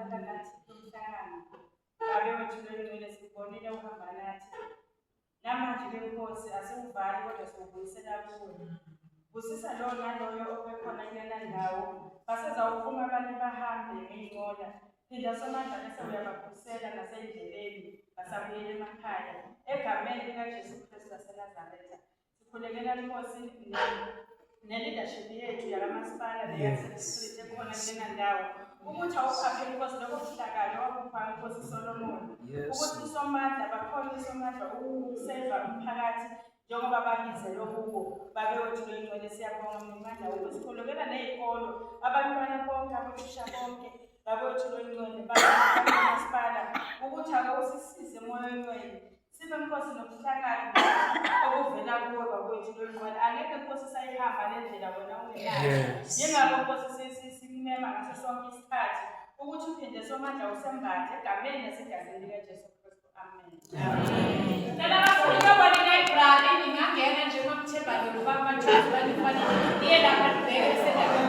D: ukuthatha nathi umhlangano. Babe wethu lengcwele sibonile uhamba nathi. Namanje ke Nkosi asiwuvali kodwa siwubuyisela kuwe. Busisa lo naloyo obekhona kulena ndawo. Basezawuphuma abantu bahambe ngey'nqola. Phinda Somandla bese uyabaphusela nasendleleni basabuyela emakhaya. Egameni likaJesu Kristu waseNazaretha. Sikhulekela Nkosi ne-leadership yethu yakamasipala leyaseDistrict ekhona kulena ndawo. Ukuthi awukhaphe Nkosi lokho kuhlakalo wakupha Nkosi Solomon. Ukuthi uSomandla bakhona uSomandla ukuseva umphakathi njengoba babizelwe kuwo. Babe wethu lengcwele siyabonga nomandla wokusikhulekela ney'kolo abantwana bonke abothisha bonke. Babe wethu lengcwele bamasipala ukuthi akawusisize emoyeni wenu. Sibe Nkosi nokuhlakala okuvela kuwe babethu lengcwele. Angeke Nkosi sayihamba le ndlela wena ungenayo. Yingakho Nkosi sikumema ngaso sonke isikhathi ukuthi uphinde Somandla usembathe egameni nasegazini likaJesu Kristu. Amen.
B: Cela abafundi bakwa-library ningangena nje mamthembayo ngoba amajuzi banifanele niye lapha nibheke esendaweni.